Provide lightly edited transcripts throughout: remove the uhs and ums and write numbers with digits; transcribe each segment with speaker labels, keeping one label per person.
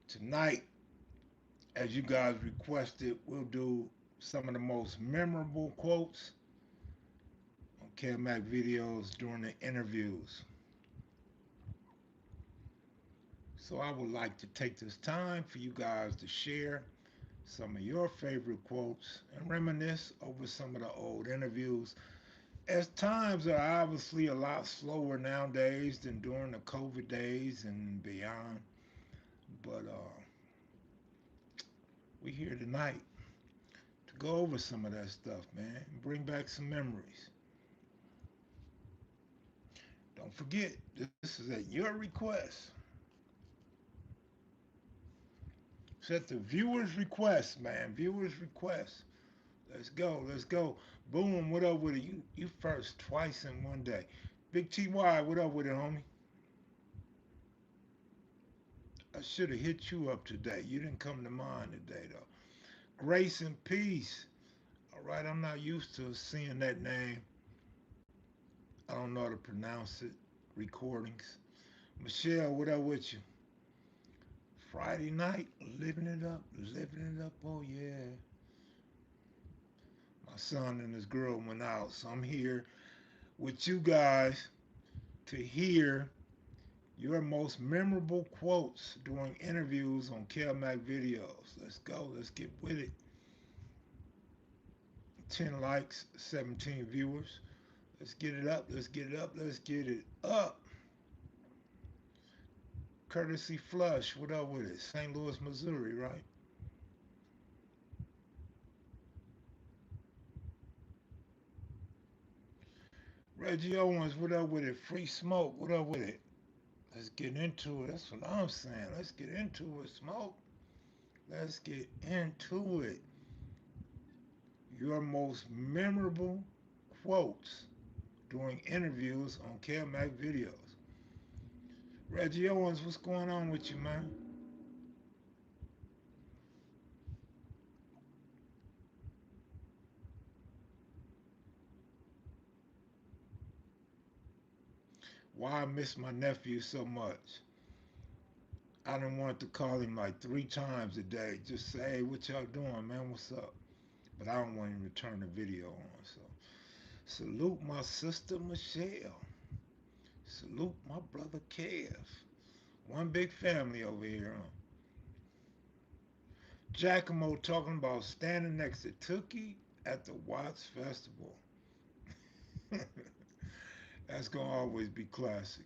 Speaker 1: Tonight, as you guys requested, we'll do some of the most memorable quotes on Kev Mac videos during the interviews. So I would like to take this time for you guys to share some of your favorite quotes and reminisce over some of the old interviews. As times are obviously a lot slower nowadays than during the COVID days and beyond, but we're here tonight to go over some of that stuff, man, and bring back some memories. Don't forget, this is at your request. It's at the viewer's request, man. Viewer's request. Let's go. Let's go. Boom. What up with it? You first twice in one day. Big TY, what up with it, homie? I should have hit you up today. You didn't come to mind today, though. Grace and peace. All right, I'm not used to seeing that name. I don't know how to pronounce it. Recordings. Michelle, what up with you? Friday night, living it up, living it up. Oh, yeah. My son and his girl went out, so I'm here with you guys to hear your most memorable quotes during interviews on Kev Mac videos. Let's go. Let's get with it. 10 likes, 17 viewers. Let's get it up. Let's get it up. Let's get it up. Courtesy Flush. What up with it? St. Louis, Missouri, right? Reggie Owens. What up with it? Free Smoke. What up with it? Let's get into it. That's what I'm saying. Let's get into it, Smoke. Let's get into it. Your most memorable quotes during interviews on Kev Mac videos. Reggie Owens, what's going on with you, man? Why I miss my nephew so much? I didn't want to call him like 3 times a day. Just say, hey, what y'all doing, man? What's up? But I don't want him to turn the video on. So salute my sister Michelle. Salute my brother Kev. One big family over here. Huh? Giacomo talking about standing next to Tookie at the Watts Festival. That's gonna always be classic.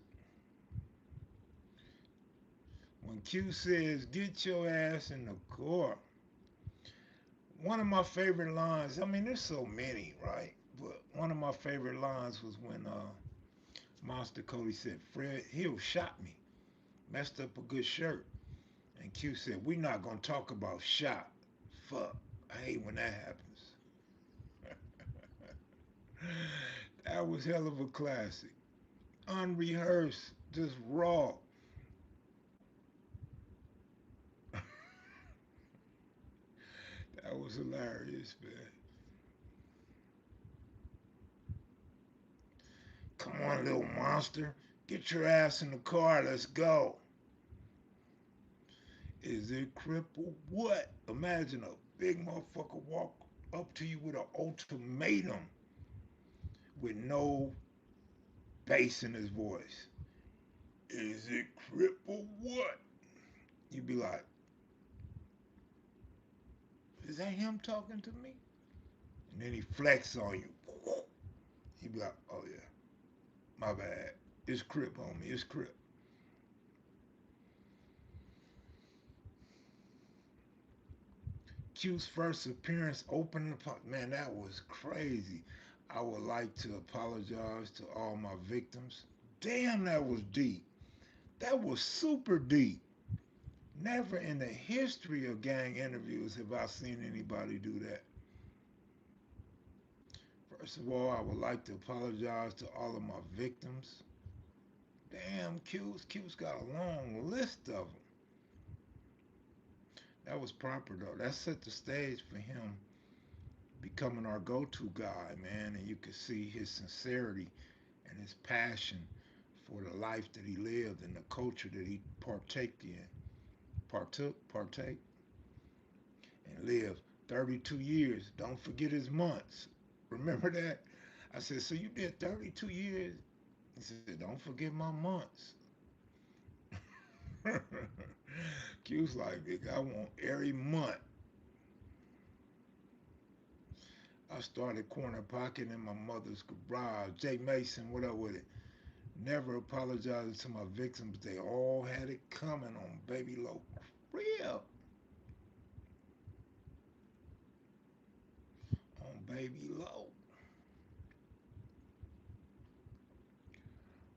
Speaker 1: When Q says, get your ass in the car. One of my favorite lines, I mean, there's so many, right? But one of my favorite lines was when Monster Cody said, Fred Hill shot me, messed up a good shirt. And Q said, we're not going to talk about shot. Fuck. I hate when that happens. That was hell of a classic. Unrehearsed, just raw. That was hilarious, man. Come on, little monster. Get your ass in the car. Let's go. Is it crippled? What? Imagine a big motherfucker walk up to you with an ultimatum with no bass in his voice. Is it crippled? What? You'd be like, is that him talking to me? And then he flex on you. He'd be like, oh yeah, my bad. It's Crip, homie. It's Crip. Q's first appearance opening the man, that was crazy. I would like to apologize to all my victims. Damn, that was deep. That was super deep. Never in the history of gang interviews have I seen anybody do that. First of all, I would like to apologize to all of my victims. Damn, Q's got a long list of them. That was proper though. That set the stage for him becoming our go-to guy, man. And you could see his sincerity and his passion for the life that he lived and the culture that he partaked in. partake, and lived 32 years. Don't forget his months. Remember that? I said, so you did 32 years? He said, don't forget my months. Q's like, nigga, I want every month. I started corner pocket in my mother's garage. Jay Mason, what up with it? Never apologizing to my victims. They all had it coming on Baby Low. Real. On Baby Low.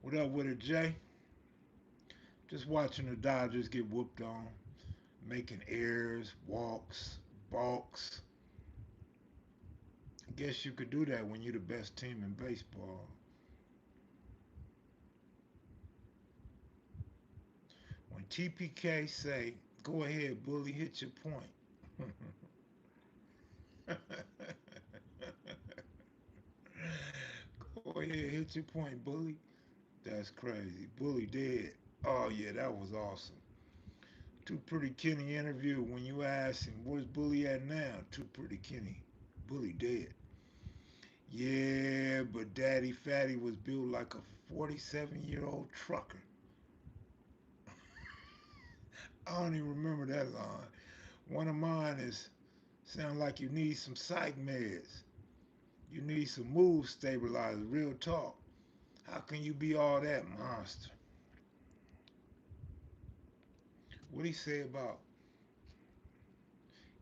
Speaker 1: What up with it, Jay? Just watching the Dodgers get whooped on, making errors, walks, balks. I guess you could do that when you're the best team in baseball. When TPK say, go ahead, bully, hit your point. Go ahead, hit your point, bully. That's crazy. Bully dead. Oh yeah, that was awesome. Too Pretty Kenny interview. When you ask him, where's Bully at now? Too Pretty Kenny. Bully dead. Yeah, but Daddy Fatty was built like a 47-year-old trucker. I don't even remember that line. One of mine is, sound like you need some psych meds. You need some mood stabilizers. Real talk. How can you be all that, monster? What he say about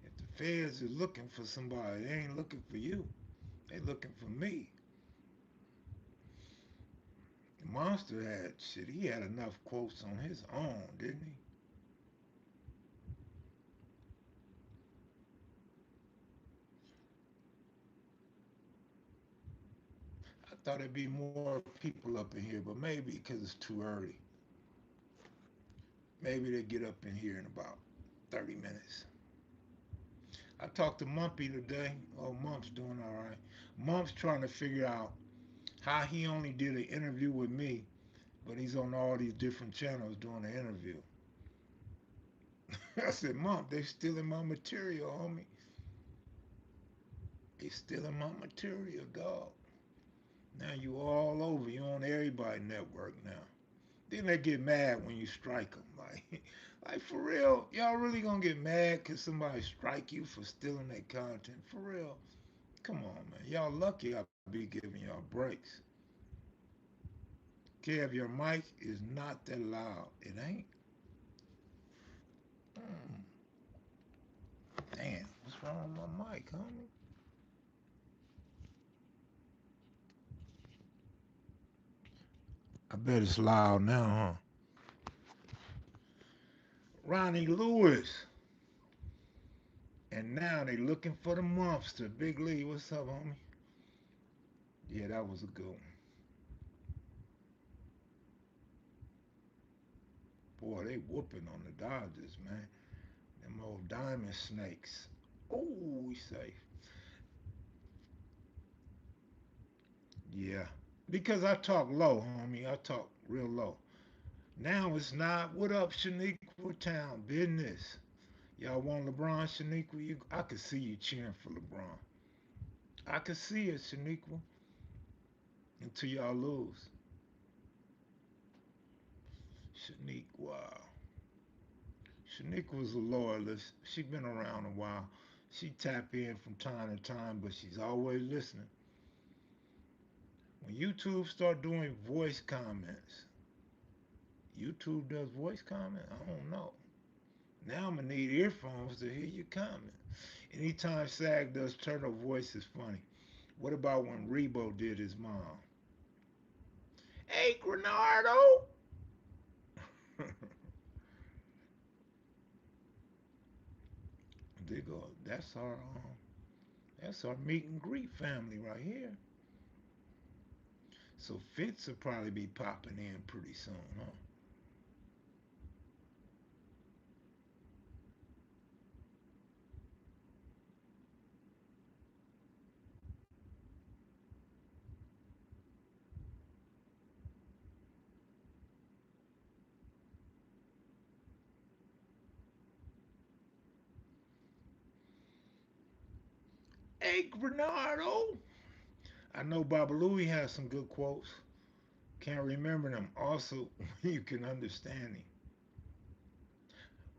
Speaker 1: if the feds are looking for somebody, they ain't looking for you. They looking for me. The monster had shit. He had enough quotes on his own, didn't he? I thought there'd be more people up in here, but maybe because it's too early. Maybe they get up in here in about 30 minutes. I talked to Mumpy today. Oh, Mump's doing all right. Mump's trying to figure out how he only did an interview with me, but he's on all these different channels doing an interview. I said, Mom, they stealing my material, homie. They stealing my material, dog. Now you all over. You on everybody network now. Then they get mad when you strike them. Like for real, y'all really gonna get mad because somebody strike you for stealing their content? For real? Come on, man. Y'all lucky I be giving y'all breaks. Kev, your mic is not that loud. It ain't. Mm, damn, what's wrong with my mic, homie? I bet it's loud now, huh? Ronnie Lewis. And now they looking for the monster. Big Lee, what's up, homie? Yeah, that was a good one. Boy, they whooping on the Dodgers, man. Them old diamond snakes. Oh, we safe. Yeah. Because I talk low, homie. I talk real low. Now it's not. What up, Shaniqua Town? Business. Y'all want LeBron, Shaniqua? I could see you cheering for LeBron. I could see it, Shaniqua, until y'all lose. Shaniqua. Shaniqua's a loyalist. She been around a while. She tap in from time to time, but she's always listening. When YouTube start doing voice comments, YouTube does voice comment? I don't know. Now I'm gonna need earphones to hear your comment. Anytime Sag does turtle voice is funny. What about when Rebo did his mom? Hey, Granardo! They go, that's our meet and greet family right here. So Fitz will probably be popping in pretty soon, huh? Hey, Granado. I know Baba Louie has some good quotes. Can't remember them. Also, you can understand him.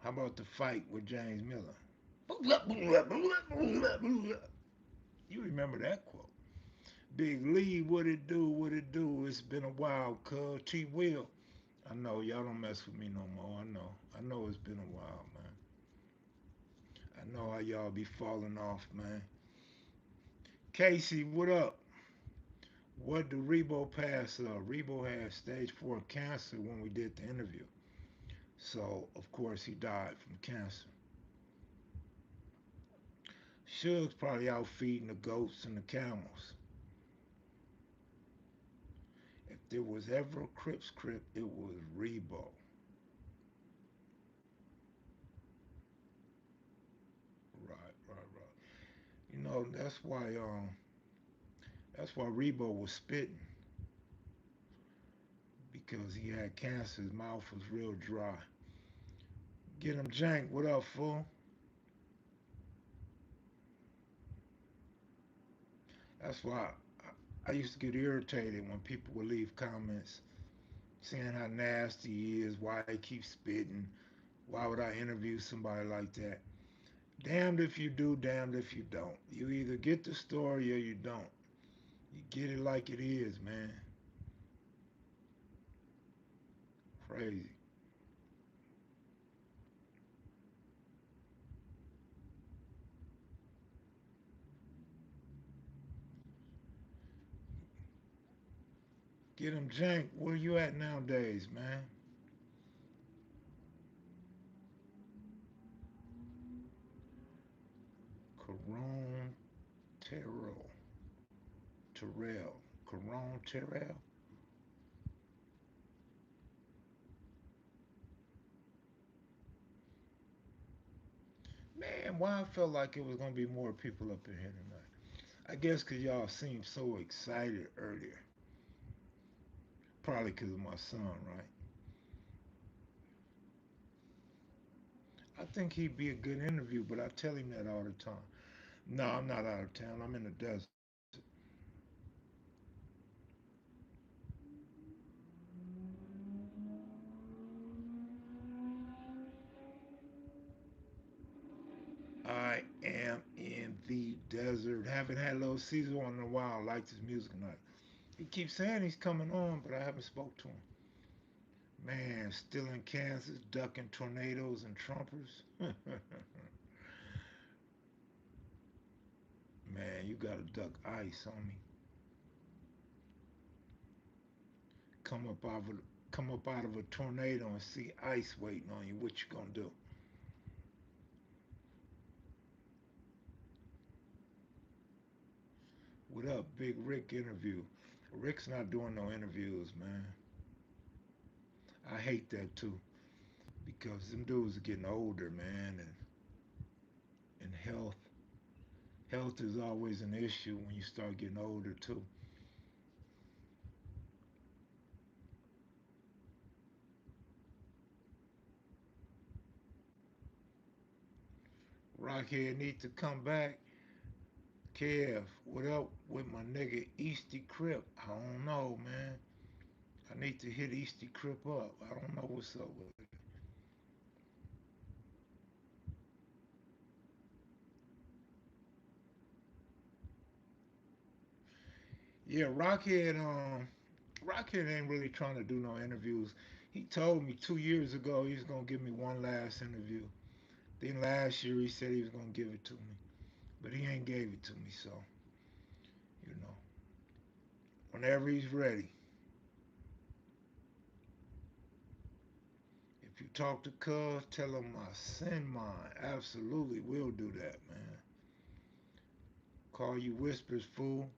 Speaker 1: How about the fight with James Miller? You remember that quote. Big Lee, what it do, what it do? It's been a while, cuz. T Will. I know, y'all don't mess with me no more. I know. I know it's been a while, man. I know how y'all be falling off, man. Casey, what up? What do Rebo pass up? Rebo had stage 4 cancer when we did the interview. So, of course, he died from cancer. Suge's probably out feeding the goats and the camels. If there was ever a Crips Crip, it was Rebo. Right, right, right. That's why Rebo was spitting because he had cancer. His mouth was real dry. Get him Jank. What up, fool? That's why I used to get irritated when people would leave comments saying how nasty he is, why he keeps spitting, why would I interview somebody like that? Damned if you do, damned if you don't. You either get the story or you don't. You get it like it is, man. Crazy. Get him Jank. Where you at nowadays, man? Caron Terrell. Terrell. Caron Terrell. Man, why I felt like it was gonna be more people up in here tonight. I guess cause y'all seemed so excited earlier. Probably cause of my son, right? I think he'd be a good interview, but I tell him that all the time. No, I'm not out of town. I'm in the desert. I am in the desert. Haven't had a little Caesar on in a while. Liked his music tonight. He keeps saying he's coming on, but I haven't spoke to him. Man, still in Kansas, ducking tornadoes and trumpers. Man, you gotta duck ice, homie. Come up out of a, come up out of a tornado and see ice waiting on you. What you gonna do? What up, Big Rick interview? Rick's not doing no interviews, man. I hate that too because them dudes are getting older, man, and health is always an issue when you start getting older too. Rockhead need to come back. Kev, what up with my nigga Easty Crip? I don't know, man. I need to hit Easty Crip up. I don't know what's up with it. Yeah, Rockhead ain't really trying to do no interviews. He told me 2 years ago he was gonna give me one last interview. Then last year he said he was gonna give it to me, but he ain't gave it to me. So you know, whenever he's ready. If you talk to Cuz, tell him I send mine. Absolutely will do that, man. Call you whispers, fool.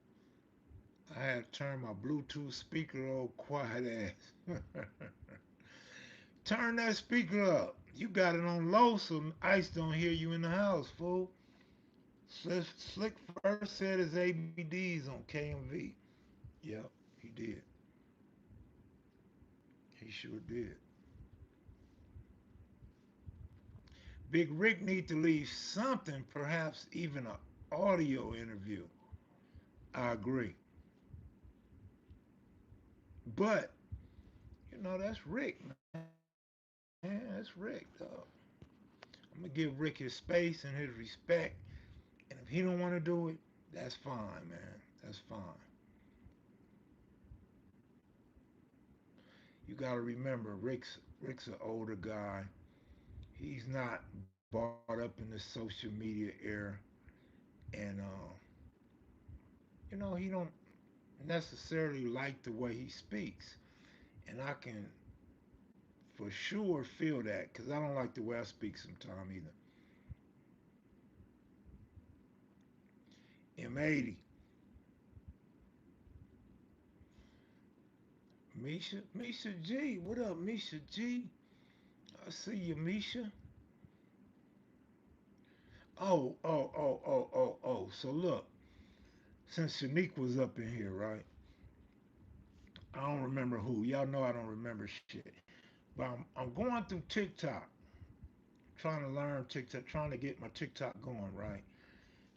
Speaker 1: I had to turn my Bluetooth speaker old quiet ass. Turn that speaker up. You got it on low so Ice don't hear you in the house, fool. Slick first said his ABDs on KMV. Yep, he did. He sure did. Big Rick need to leave something, perhaps even an audio interview. I agree. But, that's Rick, man. That's Rick, dog. I'm going to give Rick his space and his respect. And if he don't want to do it, that's fine, man. That's fine. You got to remember, Rick's an older guy. He's not bought up in the social media era. And, he don't necessarily like the way he speaks. And I can for sure feel that because I don't like the way I speak sometimes either. M80. Misha G. What up, Misha G? I see you, Misha. Oh. So look, since Shanique was up in here, right? I don't remember who. Y'all know I don't remember shit. But I'm going through TikTok, trying to learn TikTok, trying to get my TikTok going, right?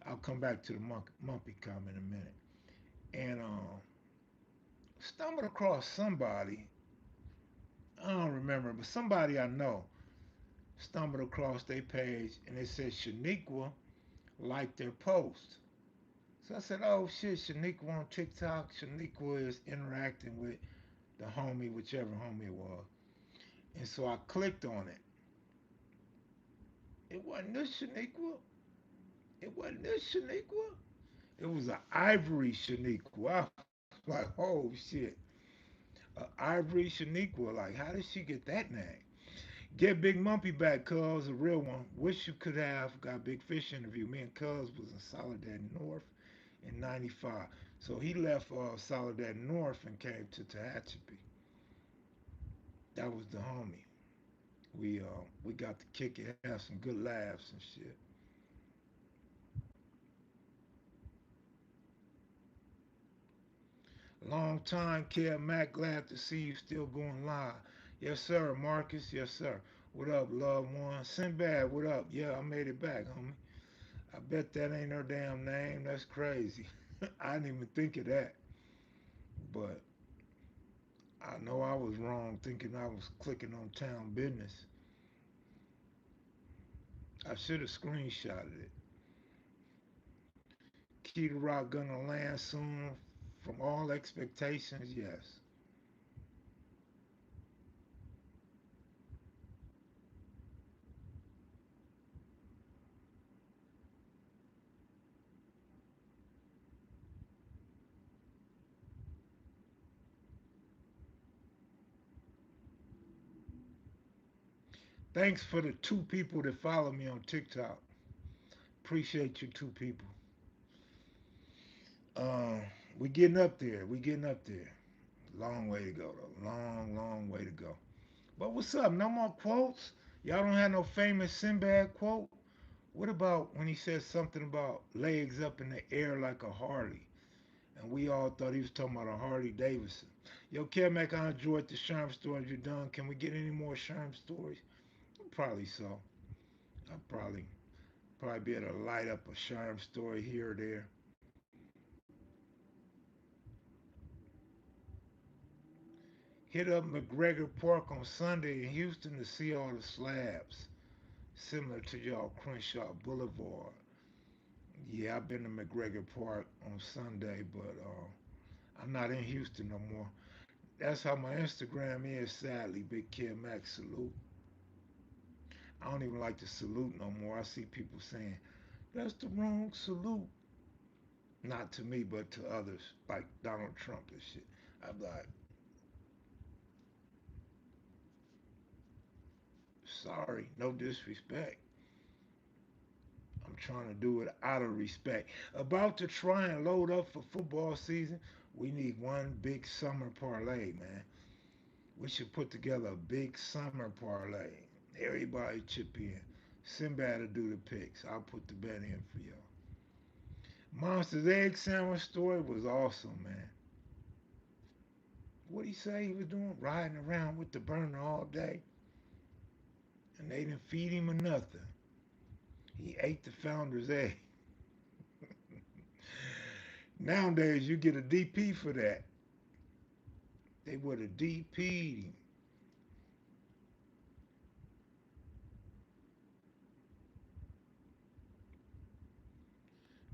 Speaker 1: I'll come back to the monkey comment in a minute. And stumbled across somebody, I don't remember, but somebody I know stumbled across their page and it said Shaniqua liked their post. So I said, oh shit, Shaniqua on TikTok. Shaniqua is interacting with the homie, whichever homie it was. And so I clicked on it. It wasn't this Shaniqua. It wasn't this Shaniqua. It was an Ivory Shaniqua. I was like, oh shit. Ivory Shaniqua. Like, how did she get that name? Get Big Mumpy back, cuz, a real one. Wish you could have got Big Fish interview. Me and Cuz was in Soledad North in 95. So he left Soledad North and came to Tehachapi. That was the homie. We got to kick it, have some good laughs and shit. Long time, Kev Mac. Glad to see you still going live. Yes, sir, Marcus. Yes, sir. What up, loved one? Sinbad, what up? Yeah, I made it back, homie. I bet that ain't her damn name. That's crazy. I didn't even think of that. But I know I was wrong thinking I was clicking on town business. I should have screenshotted it. Key to Rock gonna land soon from all expectations, yes. Thanks for the two people that follow me on TikTok. Appreciate you two people. Um, we getting up there. We getting up there. Long way to go though. Long way to go. But what's up? No more quotes? Y'all don't have no famous Sinbad quote? What about when he said something about legs up in the air like a Harley? And we all thought he was talking about a Harley Davidson. Yo, Kev Mac, I enjoyed the Sherm stories you done. Can we get any more Sherm stories? Probably so. I'll probably be able to light up a Sherm story here or there. Hit up McGregor Park on Sunday in Houston to see all the slabs, similar to y'all Crenshaw Boulevard. Yeah, I've been to McGregor Park on Sunday, but I'm not in Houston no more. That's how my Instagram is, sadly. Big Kev Max salute. I don't even like to salute no more. I see people saying, that's the wrong salute. Not to me, but to others, like Donald Trump and shit. I'm like, sorry, no disrespect. I'm trying to do it out of respect. About to try and load up for football season. We need one big summer parlay, man. We should put together a big summer parlay. Everybody chip in. Sinbad will do the picks. I'll put the bet in for y'all. Monsters egg sandwich story was awesome, man. What he say he was doing? Riding around with the burner all day, and they didn't feed him or nothing. He ate the founder's egg. Nowadays, you get a DP for that. They would have DP'd him.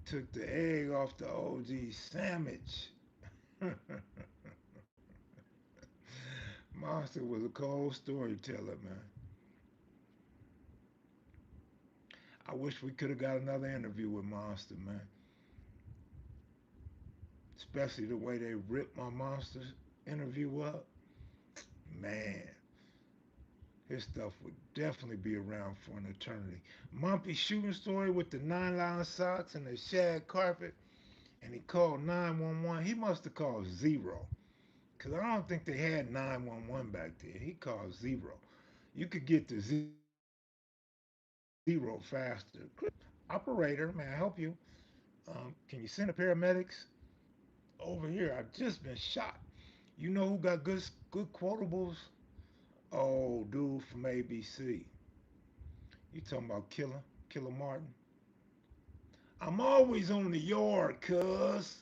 Speaker 1: Took the egg off the OG sandwich. Monster was a cold storyteller, man. I wish we could have got another interview with Monster, man. Especially the way they ripped my Monster's interview up. Man, his stuff would definitely be around for an eternity. Mumpy shooting story with the nylon socks and the shag carpet, and he called 911. He must have called zero, because I don't think they had 911 back then. He called zero. You could get to zero faster. Operator, may I help you? Can you send the paramedics over here? I've just been shot. You know who got good quotables? Oh, dude from ABC. You talking about Killer Martin? I'm always on the yard, cuz.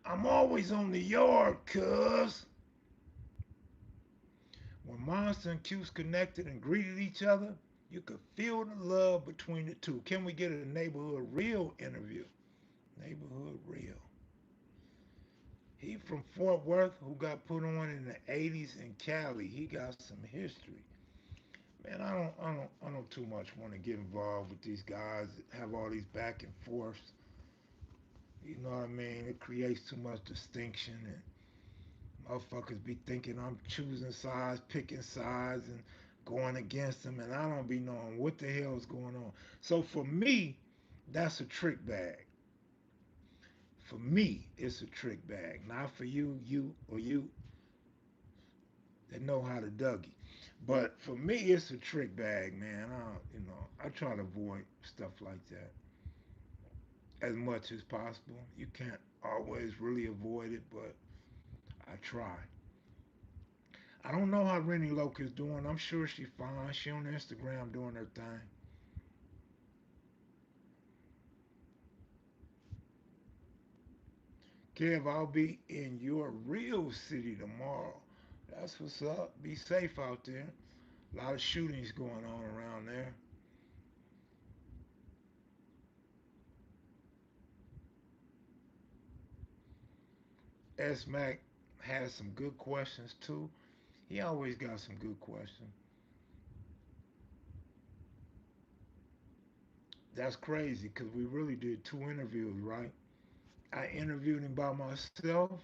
Speaker 1: I'm always on the yard, cuz. When Monster and Cuse connected and greeted each other, you could feel the love between the two. Can we get a neighborhood real interview? Neighborhood real. He from Fort Worth who got put on in the 80s in Cali. He got some history. Man, I don't too much want to get involved with these guys that have all these back and forths. You know what I mean? It creates too much distinction, and motherfuckers be thinking I'm choosing sides, picking sides, and going against them, and I don't be knowing what the hell is going on. So for me, that's a trick bag. For me, it's a trick bag. Not for you, or you that know how to Dougie. But for me, it's a trick bag, man. I try to avoid stuff like that as much as possible. You can't always really avoid it, but I try. I don't know how Rennie Loke is doing. I'm sure she's fine. She on Instagram doing her thing. Kev, I'll be in your real city tomorrow. That's what's up. Be safe out there. A lot of shootings going on around there. S Mac has some good questions too. He always got some good questions. That's crazy because we really did two interviews, right? I interviewed him by myself,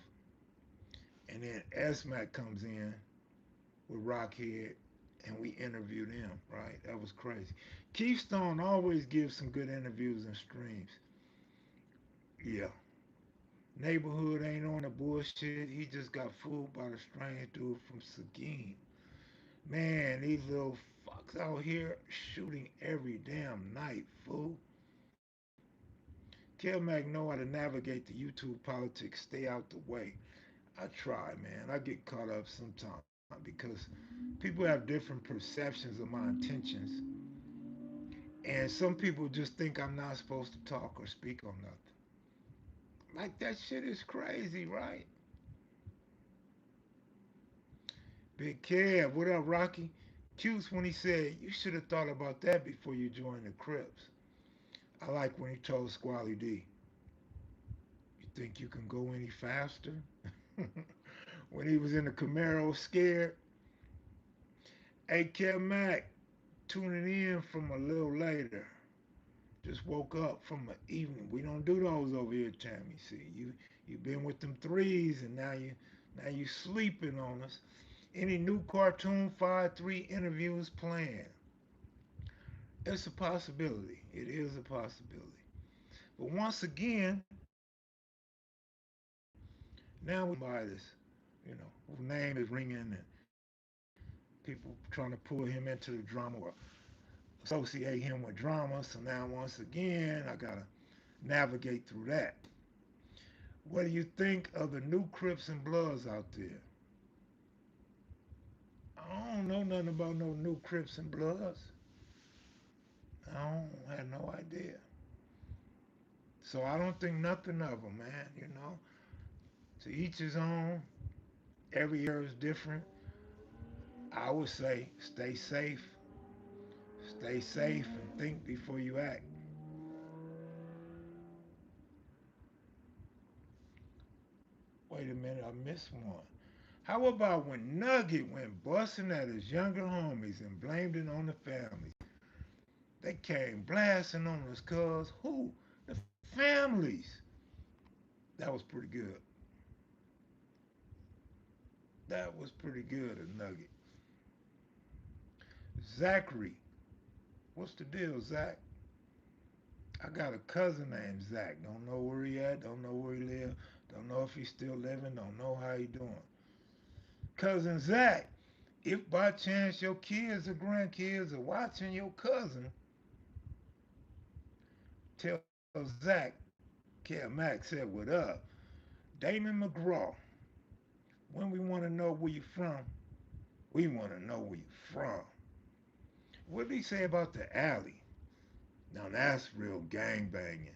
Speaker 1: and then S Mac comes in with Rockhead, and we interviewed him, right? That was crazy. Keystone always gives some good interviews and streams. Yeah. Neighborhood ain't on the bullshit. He just got fooled by the strange dude from Seguin. Man, these little fucks out here shooting every damn night, fool. Kev Mac know how to navigate the YouTube politics, stay out the way. I try, man. I get caught up sometimes because people have different perceptions of my intentions. And some people just think I'm not supposed to talk or speak on nothing. Like that shit is crazy, right? Big Kev, what up, Rocky? Cute when he said, you should have thought about that before you joined the Crips. I like when he told Squally D, you think you can go any faster? When he was in the Camaro scared. Hey, Kev Mac, tuning in from a little later. Just woke up from an evening. We don't do those over here, Tammy. See, you been with them threes, and now you sleeping on us. Any new cartoon 5-3 interviews planned? It's a possibility. It is a possibility. But once again, now we got somebody whose name is ringing, and people trying to pull him into the drama or associate him with drama. So now once again, I gotta navigate through that. What do you think of the new Crips and Bloods out there? I don't know nothing about no new Crips and Bloods. I don't have no idea. So I don't think nothing of them, man. To each his own. Every year is different. I would say stay safe, and think before you act. Wait a minute, I missed one. How about when Nugget went busting at his younger homies and blamed it on the families? They came blasting on us, cuz who? The families. That was pretty good. That was pretty good, a Nugget. Zachary. What's the deal, Zach? I got a cousin named Zach. Don't know where he at. Don't know where he live. Don't know if he's still living. Don't know how he doing. Cousin Zach, if by chance your kids or grandkids are watching your cousin, tell Zach Kev Mac said what up. Damon McGraw, when we want to know where you from, we want to know where you from. What did he say about the alley? Now that's real gang banging.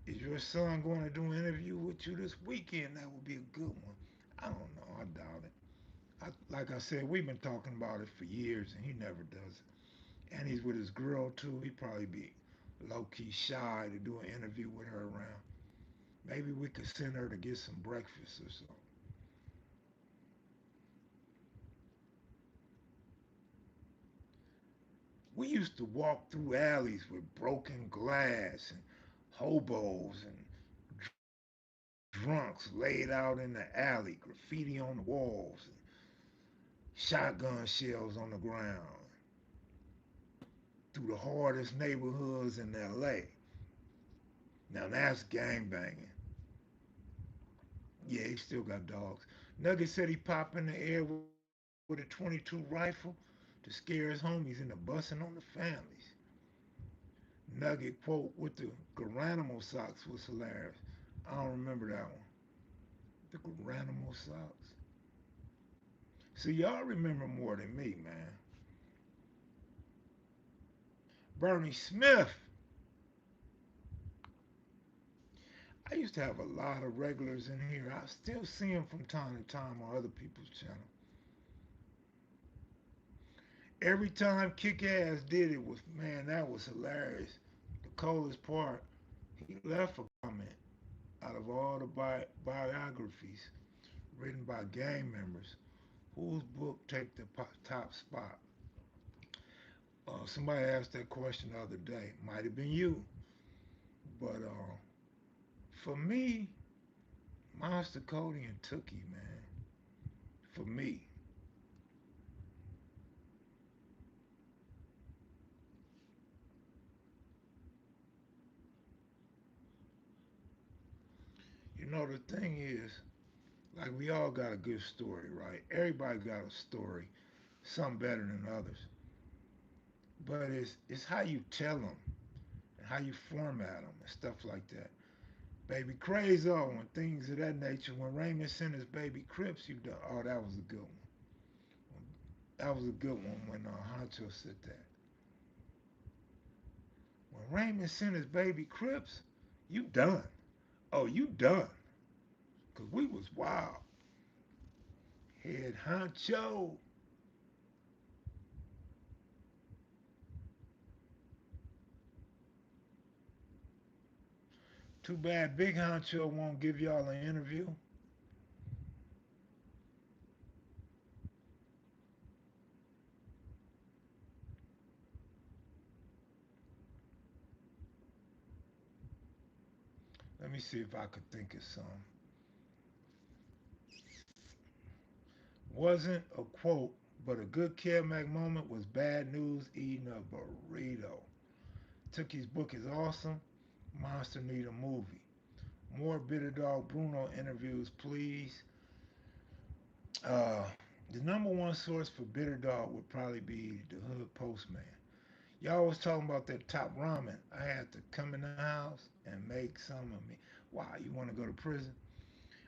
Speaker 1: Is your son going to do an interview with you this weekend? That would be a good one. I don't know. I doubt it. Like I said, we've been talking about it for years, and he never does it. And he's with his girl too. He'd probably be low key shy to do an interview with her around. Maybe we could send her to get some breakfast or something. We used to walk through alleys with broken glass and hobos and drunks laid out in the alley, graffiti on the walls, and shotgun shells on the ground, through the hardest neighborhoods in LA. Now that's gangbanging. Yeah, he still got dogs. Nugget said he popped in the air with a 22 rifle to scare his homies into busting on the families. Nugget quote with the Garanimal socks was hilarious. I don't remember that one. The Garanimal socks. See, y'all remember more than me, man. Bernie Smith. I used to have a lot of regulars in here. I still see them from time to time on other people's channel. Every time Kick Ass did it was, man, that was hilarious. The coldest part, he left a comment out of all the biographies written by gang members. Whose book take the top spot? Somebody asked that question the other day. Might have been you, but for me, Monster Cody and Tookie, man. For me, the thing is, like we all got a good story, right? Everybody got a story, some better than others. But it's how you tell them and how you format them and stuff like that. Baby Crazy and things of that nature. When Raymond sent his baby Crips, you done. Oh, that was a good one. That was a good one when Honcho said that. When Raymond sent his baby Crips, you done. Oh, you done. Because we was wild. Head Honcho. Too bad Big Honcho won't give y'all an interview. Let me see if I could think of some. Wasn't a quote, but a good Kev Mac moment was Bad News eating a burrito. Tookie's book is awesome. Monster need a movie. More Bitter Dog Bruno interviews, please. Uh, the number one source for Bitter Dog would probably be the Hood Postman. Y'all was talking about that top ramen. I had to come in the house and make some of me. Why? You want to go to prison?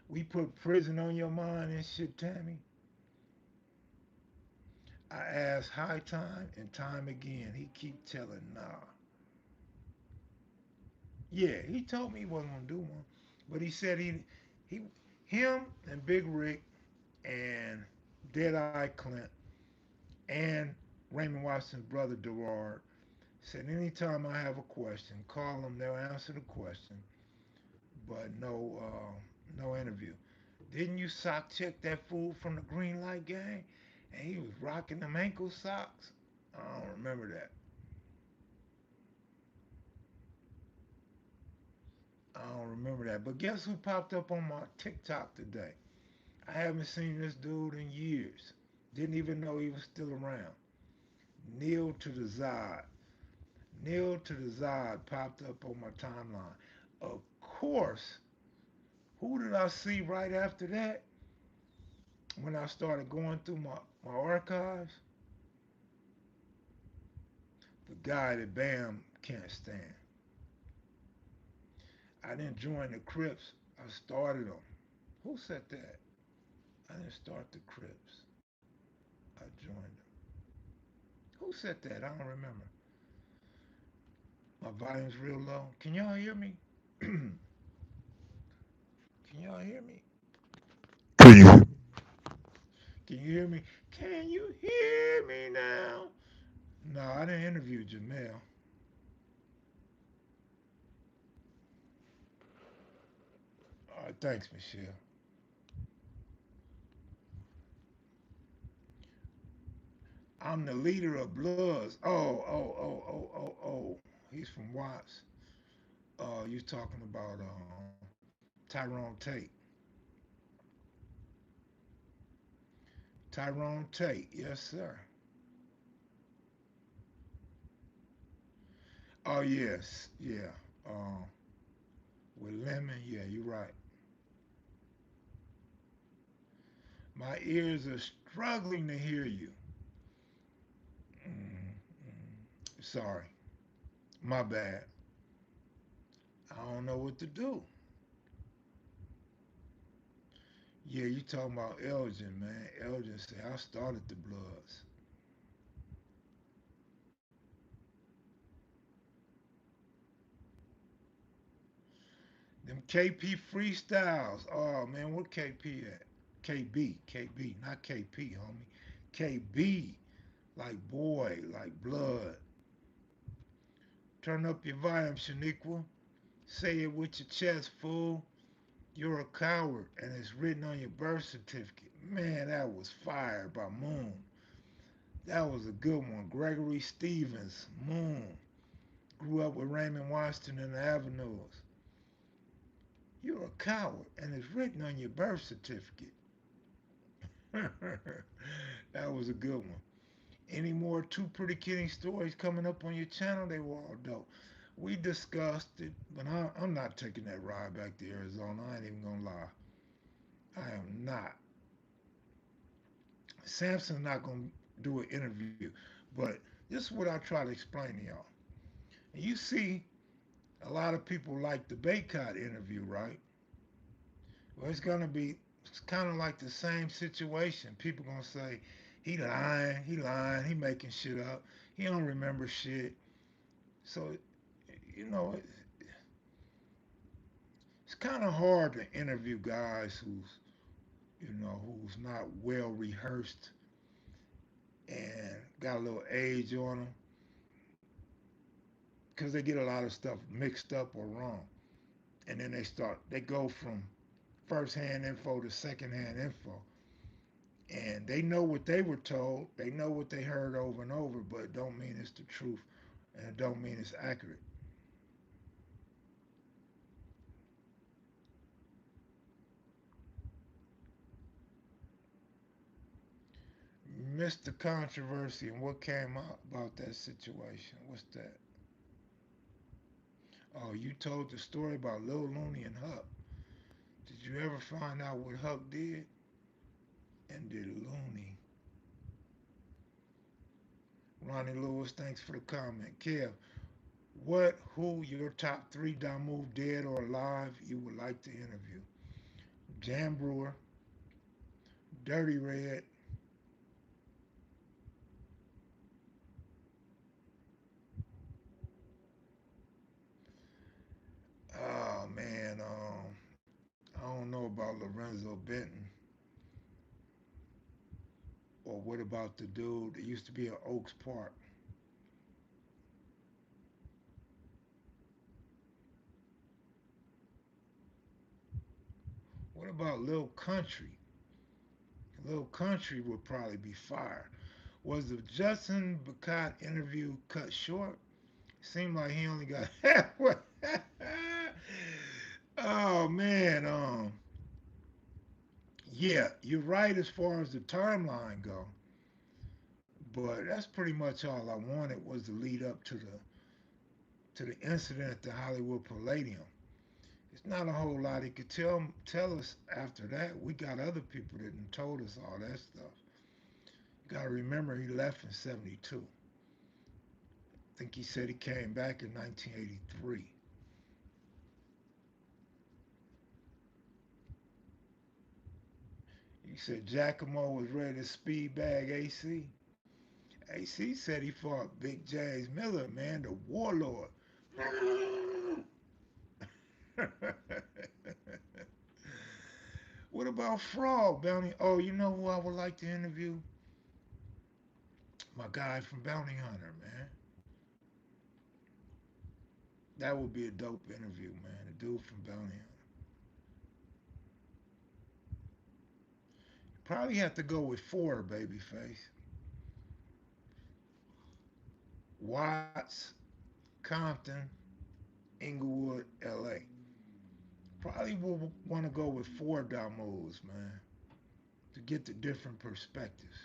Speaker 1: We put prison on your mind and shit, Tammy. I asked high time and time again. He keep telling nah. Yeah, he told me he wasn't gonna do one, but he said he, him and Big Rick and Deadeye Clint and Raymond Watson's brother Gerard said anytime I have a question, call them. They'll answer the question, but no interview. Didn't you sock check that fool from the Green Light Gang? And he was rocking them ankle socks. I don't remember that. I don't remember that. But guess who popped up on my TikTok today? I haven't seen this dude in years. Didn't even know he was still around. Neil to the Zod. Neil to the Zod popped up on my timeline. Of course, who did I see right after that? When I started going through my archives, the guy that Bam can't stand. I didn't join the Crips. I started them. Who said that? I didn't start the Crips. I joined them. Who said that? I don't remember. My volume's real low. Can y'all hear me? Can y'all hear me?
Speaker 2: Can you?
Speaker 1: Can you hear me? Can you hear me now? No, I didn't interview Jamel. All right, thanks, Michelle. I'm the leader of Bloods. Oh. He's from Watts. You talking about Tyrone Tate. Tyrone Tate, yes, sir. Oh, yes, yeah. Um, with Lemon, yeah, you're right. My ears are struggling to hear you. Sorry, my bad. I don't know what to do. Yeah, you talking about Elgin, man. Elgin said I started the Bloods. Them KP freestyles. Oh man, what KP at? KB, not KP, homie. KB, like boy, like blood. Turn up your volume, Shaniqua. Say it with your chest, fool. You're a coward, and it's written on your birth certificate. Man, that was fire by Moon. That was a good one. Gregory Stevens, Moon. Grew up with Raymond Washington in the Avenues. You're a coward, and it's written on your birth certificate. That was a good one. Any more Two Pretty Kitty stories coming up on your channel? They were all dope. We discussed it, but I'm not taking that ride back to Arizona. I ain't even gonna lie. I am not. Samson's not gonna do an interview, but this is what I try to explain to y'all. And you see, a lot of people like the Baycott interview, right? Well, it's kind of like the same situation. People gonna say, he lying, he making shit up, he don't remember shit. So, you know, it's kind of hard to interview guys who's not well rehearsed and got a little age on them because they get a lot of stuff mixed up or wrong. And then they go from first hand info to second hand info. And they know what they were told, they know what they heard over and over, but it don't mean it's the truth and it don't mean it's accurate. Mr. Controversy and what came out about that situation. What's that? Oh, you told the story about Lil Looney and Huck. Did you ever find out what Huck did? And did Looney? Ronnie Lewis, thanks for the comment. Kev, who your top three down move dead or alive you would like to interview? Jan Brewer, Dirty Red, Benton? Or what about the dude that used to be at Oaks Park? What about Lil Country? Lil Country would probably be fire. Was the Justin Bacot interview cut short? Seemed like he only got halfway. Oh man, yeah, you're right as far as the timeline go, but that's pretty much all I wanted was the lead up to the incident at the Hollywood Palladium. It's not a whole lot he could tell us after that. We got other people that done told us all that stuff. You got to remember he left in '72. I think he said he came back in 1983. He said Giacomo was ready to speed bag AC. AC said he fought Big James Miller, man, the warlord. What about Frog Bounty? Oh, you know who I would like to interview? My guy from Bounty Hunter, man. That would be a dope interview, man. The dude from Bounty Hunter. Probably have to go with four, babyface. Watts, Compton, Inglewood, LA. Probably will want to go with four Damos, man, to get the different perspectives.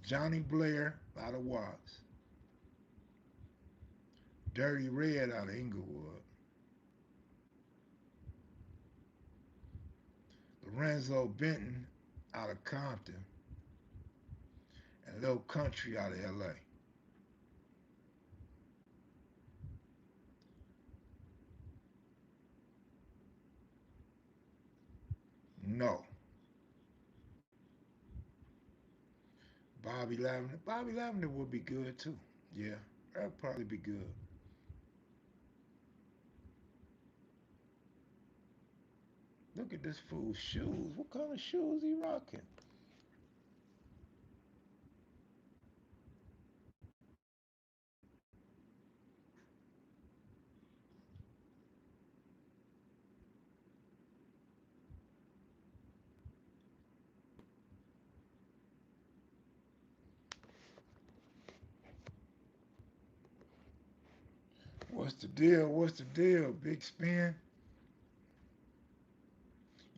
Speaker 1: Johnny Blair out of Watts, Dirty Red out of Inglewood, Lorenzo Benton out of Compton, and Lil Country out of LA. No. Bobby Lavender. Bobby Lavender would be good too. Yeah, that'd probably be good. Look at this fool's shoes. What kind of shoes he rocking? What's the deal? What's the deal? Big spin?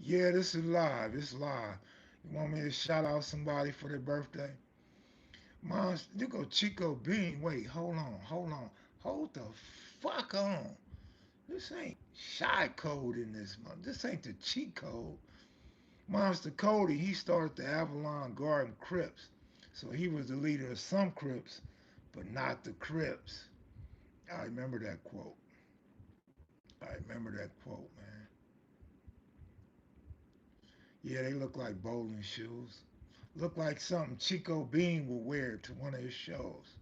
Speaker 1: Yeah, this is live. It's live. You want me to shout out somebody for their birthday? Mom, you go Chico Bean. Wait, hold on, hold on. Hold the fuck on. This ain't shy code in this month. This ain't the cheat code. Monster Cody, he started the Avalon Garden Crips. So he was the leader of some Crips, but not the Crips. I remember that quote. I remember that quote, man. Yeah, they look like bowling shoes. Look like something Chico Bean would wear to one of his shows.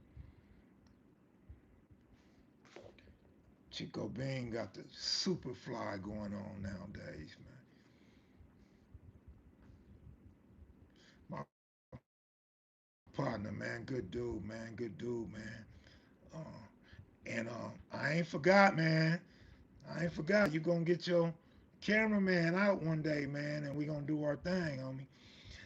Speaker 1: Chico Bean got the super fly going on nowadays, man. My partner, man, good dude, man, good dude, man. And I ain't forgot, man. I ain't forgot. You gonna get your cameraman out one day, man, and we gonna do our thing, homie.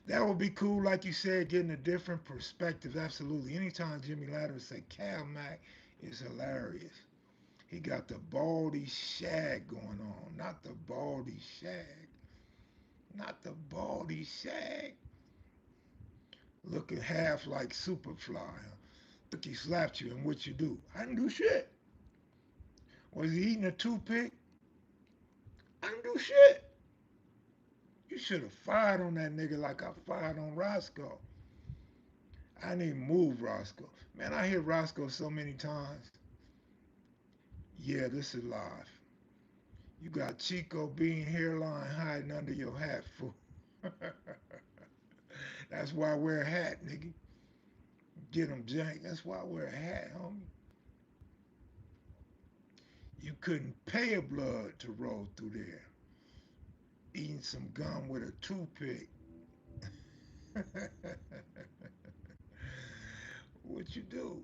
Speaker 1: That would be cool, like you said, getting a different perspective. Absolutely. Anytime Jimmy Ladder say Kev Mac is hilarious. He got the baldy shag going on, not the baldy shag, not the baldy shag. Looking half like Superfly. Look, he slapped you, and what you do? I didn't do shit. Was he eating a toothpick? I didn't do shit. You should have fired on that nigga like I fired on Roscoe. I didn't even move Roscoe. Man, I hear Roscoe so many times. Yeah, this is live. You got Chico Bean hairline hiding under your hat, fool. That's why I wear a hat, nigga. Get him jank. That's why I wear a hat, homie. You couldn't pay a blood to roll through there. Eating some gum with a toothpick. What you do?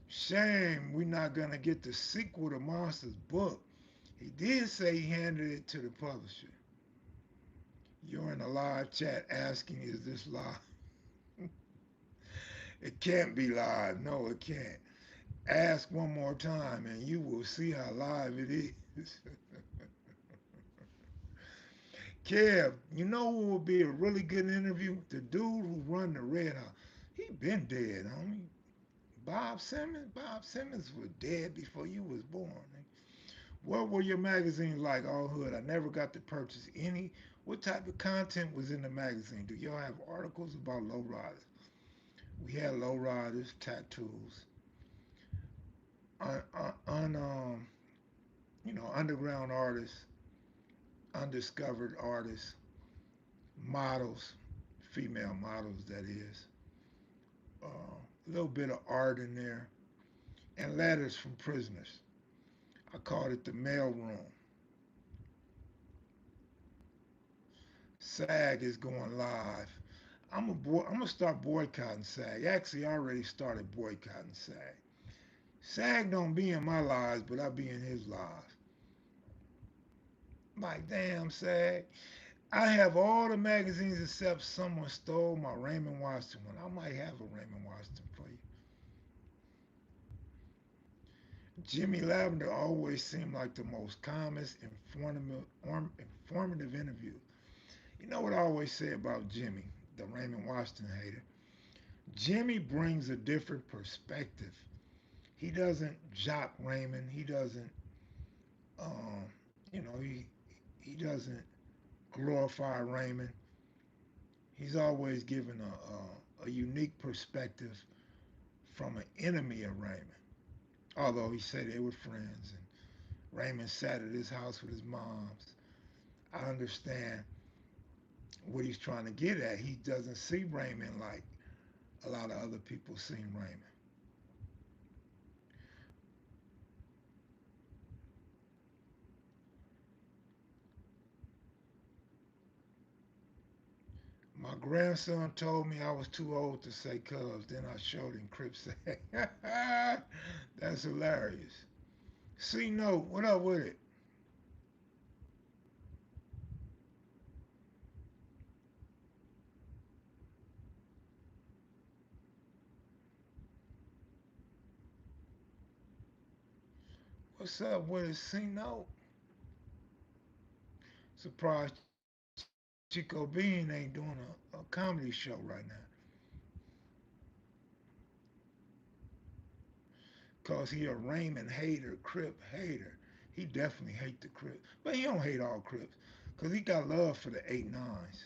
Speaker 1: Shame we're not gonna get the sequel to Monster's book. He did say he handed it to the publisher. You're in a live chat asking, is this live? It can't be live. No, it can't. Ask one more time and you will see how live it is. Kev, you know who would be a really good interview? The dude who run the Red House. He been dead, homie. Bob Simmons? Bob Simmons was dead before you was born. What were your magazines like? All hood. I never got to purchase any. What type of content was in the magazine? Do y'all have articles about lowriders? We had lowriders, tattoos, underground artists, undiscovered artists, models, female models, that is. A little bit of art in there, and letters from prisoners. I called it the mail room. SAG is going live. I'm gonna start boycotting SAG. Actually, I already started boycotting SAG. SAG don't be in my lives, but I be in his lives. Like, damn, SAG. I have all the magazines except someone stole my Raymond Washington one. I might have a Raymond Washington for you. Jimmy Lavender always seemed like the most calmest, informative interview. You know what I always say about Jimmy, the Raymond Washington hater? Jimmy brings a different perspective. He doesn't jock Raymond. He doesn't, um, he doesn't glorify Raymond. He's always given a unique perspective from an enemy of Raymond. Although he said they were friends and Raymond sat at his house with his moms. I understand what he's trying to get at. He doesn't see Raymond like a lot of other people seen Raymond. My grandson told me I was too old to say cuz. Then I showed him Crips. That's hilarious. C Note, what up with it? What's up with it, C Note? Surprised Chico Bean ain't doing a comedy show right now. Cause he a Raymond hater, Crip hater. He definitely hate the Crips. But he don't hate all Crips. Cause he got love for the 8 9s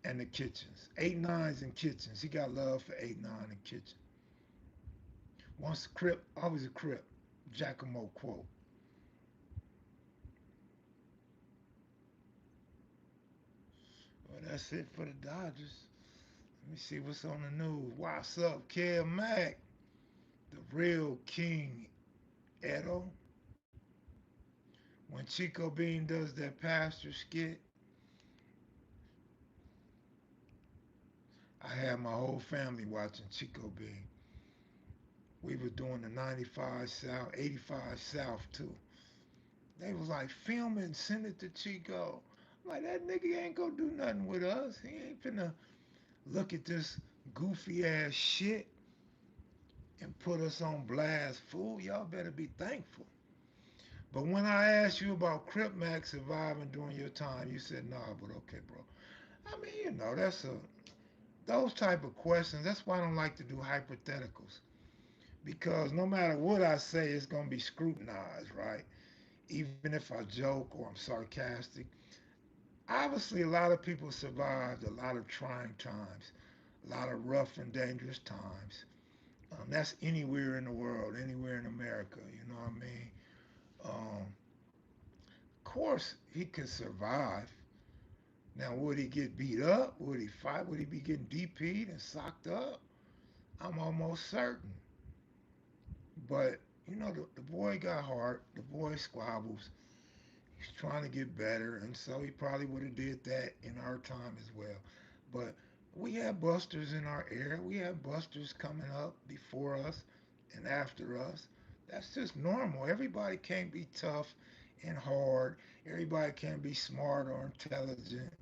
Speaker 1: and the kitchens. 8 9s and kitchens. He got love for 8 9 and kitchen. Once a Crip, always a Crip. Giacomo quote. Well, that's it for the Dodgers. Let me see what's on the news. What's up, Kev Mac? The real King Edo. When Chico Bean does that pastor skit, I had my whole family watching Chico Bean. We was doing the 95 South, 85 South too. They was like, film it and send it to Chico. I'm like, that nigga ain't gonna do nothing with us. He ain't finna look at this goofy ass shit and put us on blast. Fool, y'all better be thankful. But when I asked you about Crip Mac surviving during your time, you said, nah, but okay, bro. I mean, those type of questions, that's why I don't like to do hypotheticals. Because no matter what I say, it's going to be scrutinized, right? Even if I joke or I'm sarcastic. Obviously, a lot of people survived a lot of trying times, a lot of rough and dangerous times. That's anywhere in the world, anywhere in America, you know what I mean? Of course, he could survive. Now, would he get beat up? Would he fight? Would he be getting DP'd and socked up? I'm almost certain. But The boy got heart. The boy squabbles. He's trying to get better, and so he probably would have did that in our time as well. But we had busters in our era. We had busters coming up before us and after us. That's just normal. Everybody can't be tough and hard. Everybody can't be smart or intelligent.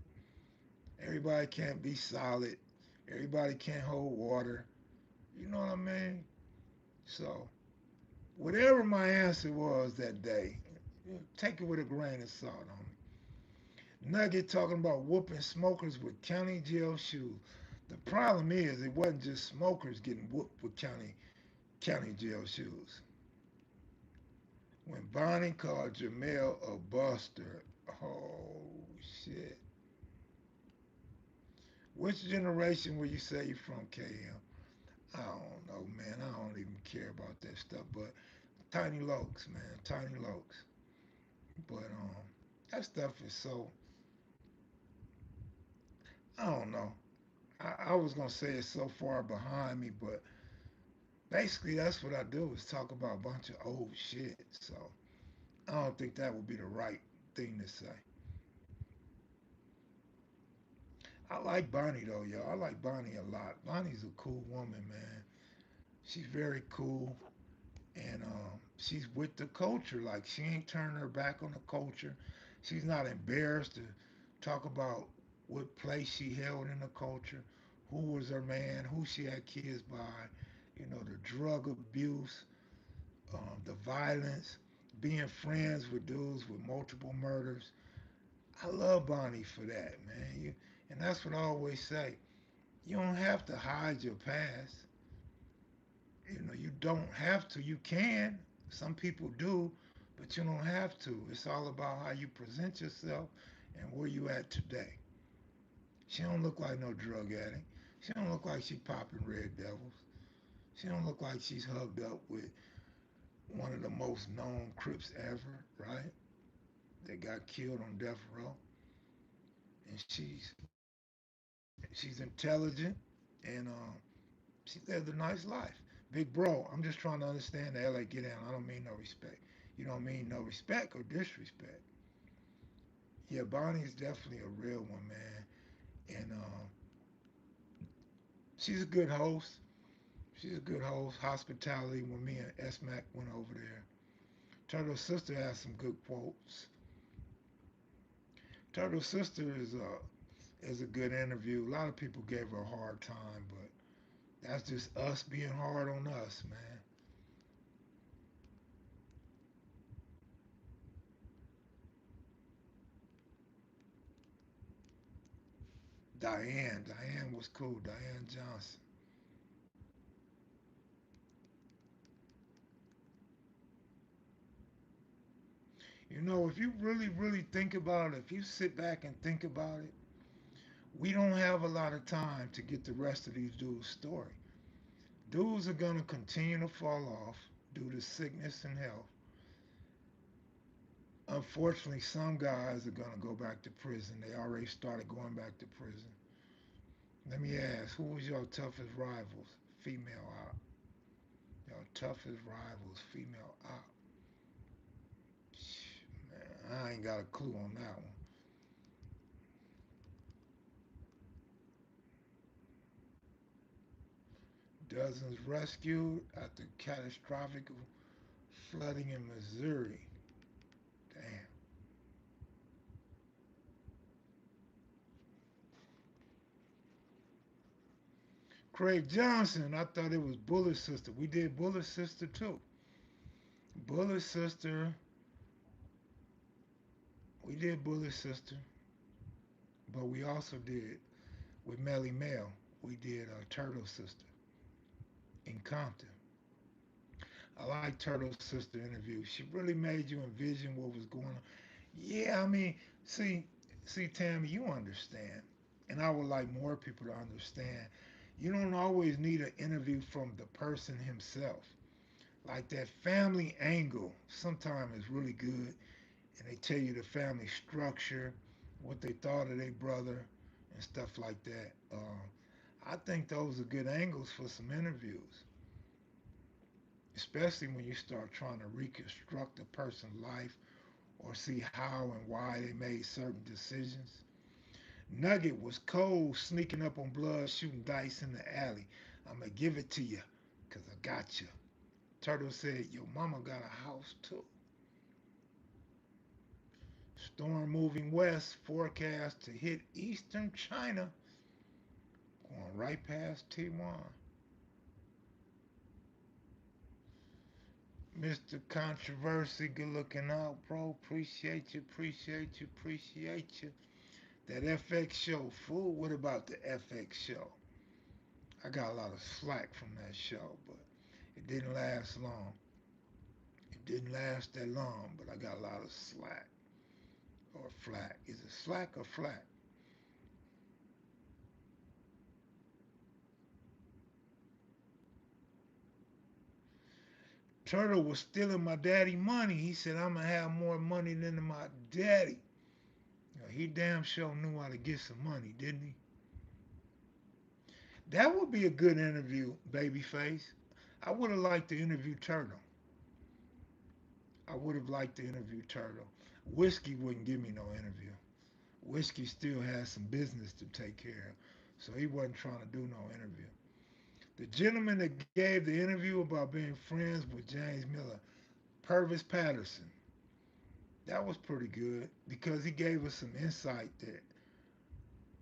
Speaker 1: Everybody can't be solid. Everybody can't hold water. You know what I mean? So, whatever my answer was that day, take it with a grain of salt on me. Nugget talking about whooping smokers with county jail shoes. The problem is it wasn't just smokers getting whooped with county jail shoes. When Bonnie called Jamel a buster, oh shit. Which generation will you say you're from, KM? I don't know, man. I don't even care about that stuff. But Tiny Lokes, man, Tiny Lokes. But that stuff is so. I don't know. I was gonna say it's so far behind me, but basically that's what I do is talk about a bunch of old shit. So I don't think that would be the right thing to say. I like Bonnie though, yo. I like Bonnie a lot. Bonnie's a cool woman, man. She's very cool, and she's with the culture. Like she ain't turning her back on the culture. She's not embarrassed to talk about what place she held in the culture, who was her man, who she had kids by, the drug abuse, the violence, being friends with dudes with multiple murders. I love Bonnie for that, man. And that's what I always say. You don't have to hide your past. You don't have to. You can. Some people do, but you don't have to. It's all about how you present yourself and where you at today. She don't look like no drug addict. She don't look like she popping red devils. She don't look like she's hugged up with one of the most known Crips ever, right? That got killed on death row. And she's intelligent and she lived a nice life. Big bro, I'm just trying to understand the LA get down. I don't mean no respect. You don't mean no respect or disrespect. Yeah, Bonnie's definitely a real one, man. And she's a good host. She's a good host. Hospitality when me and S Mac went over there. Turtle's sister has some good quotes. Turtle's sister is a good interview. A lot of people gave her a hard time, but that's just us being hard on us, man. Diane was cool. Diane Johnson. If you really, really think about it, if you sit back and think about it, we don't have a lot of time to get the rest of these dudes' story. Dudes are gonna continue to fall off due to sickness and health. Unfortunately, some guys are gonna go back to prison. They already started going back to prison. Let me ask, who was your toughest rivals? Female out. Your toughest rivals, female out. Man, I ain't got a clue on that one. Dozens rescued after catastrophic flooding in Missouri. Damn. Craig Johnson, I thought it was Bullet Sister. We did Bullet Sister too. Bullet Sister, we did Bullet Sister, but we also did with Melly Mel. We did Turtle Sister in Compton. I like Turtle Sister interview. She really made you envision what was going on. Yeah, I mean, see, Tammy, you understand, and I would like more people to understand. You don't always need an interview from the person himself. Like that family angle sometimes is really good, and they tell you the family structure, what they thought of their brother, and stuff like that. I think those are good angles for some interviews. especially when you start trying to reconstruct a person's life or see how and why they made certain decisions. Nugget was cold, sneaking up on Blood, shooting dice in the alley. I'm gonna give it to you, 'cause I got you. Turtle said, your mama got a house too. Storm moving west, forecast to hit eastern China, going right past Taiwan. Mr. Controversy, good looking out, bro. Appreciate you, appreciate you, appreciate you. That FX show, fool. What about the FX show? I got a lot of slack from that show, but it didn't last long. It didn't last that long, but I got a lot of slack or flack. Is it slack or flack? Turtle was stealing my daddy money. He said, I'm going to have more money than my daddy. You know, he damn sure knew how to get some money, didn't he? That would be a good interview, Babyface. I would have liked to interview Turtle. I would have liked to interview Turtle. Whiskey wouldn't give me no interview. Whiskey still has some business to take care of, so he wasn't trying to do no interview. The gentleman that gave the interview about being friends with James Miller, Purvis Patterson, that was pretty good because he gave us some insight that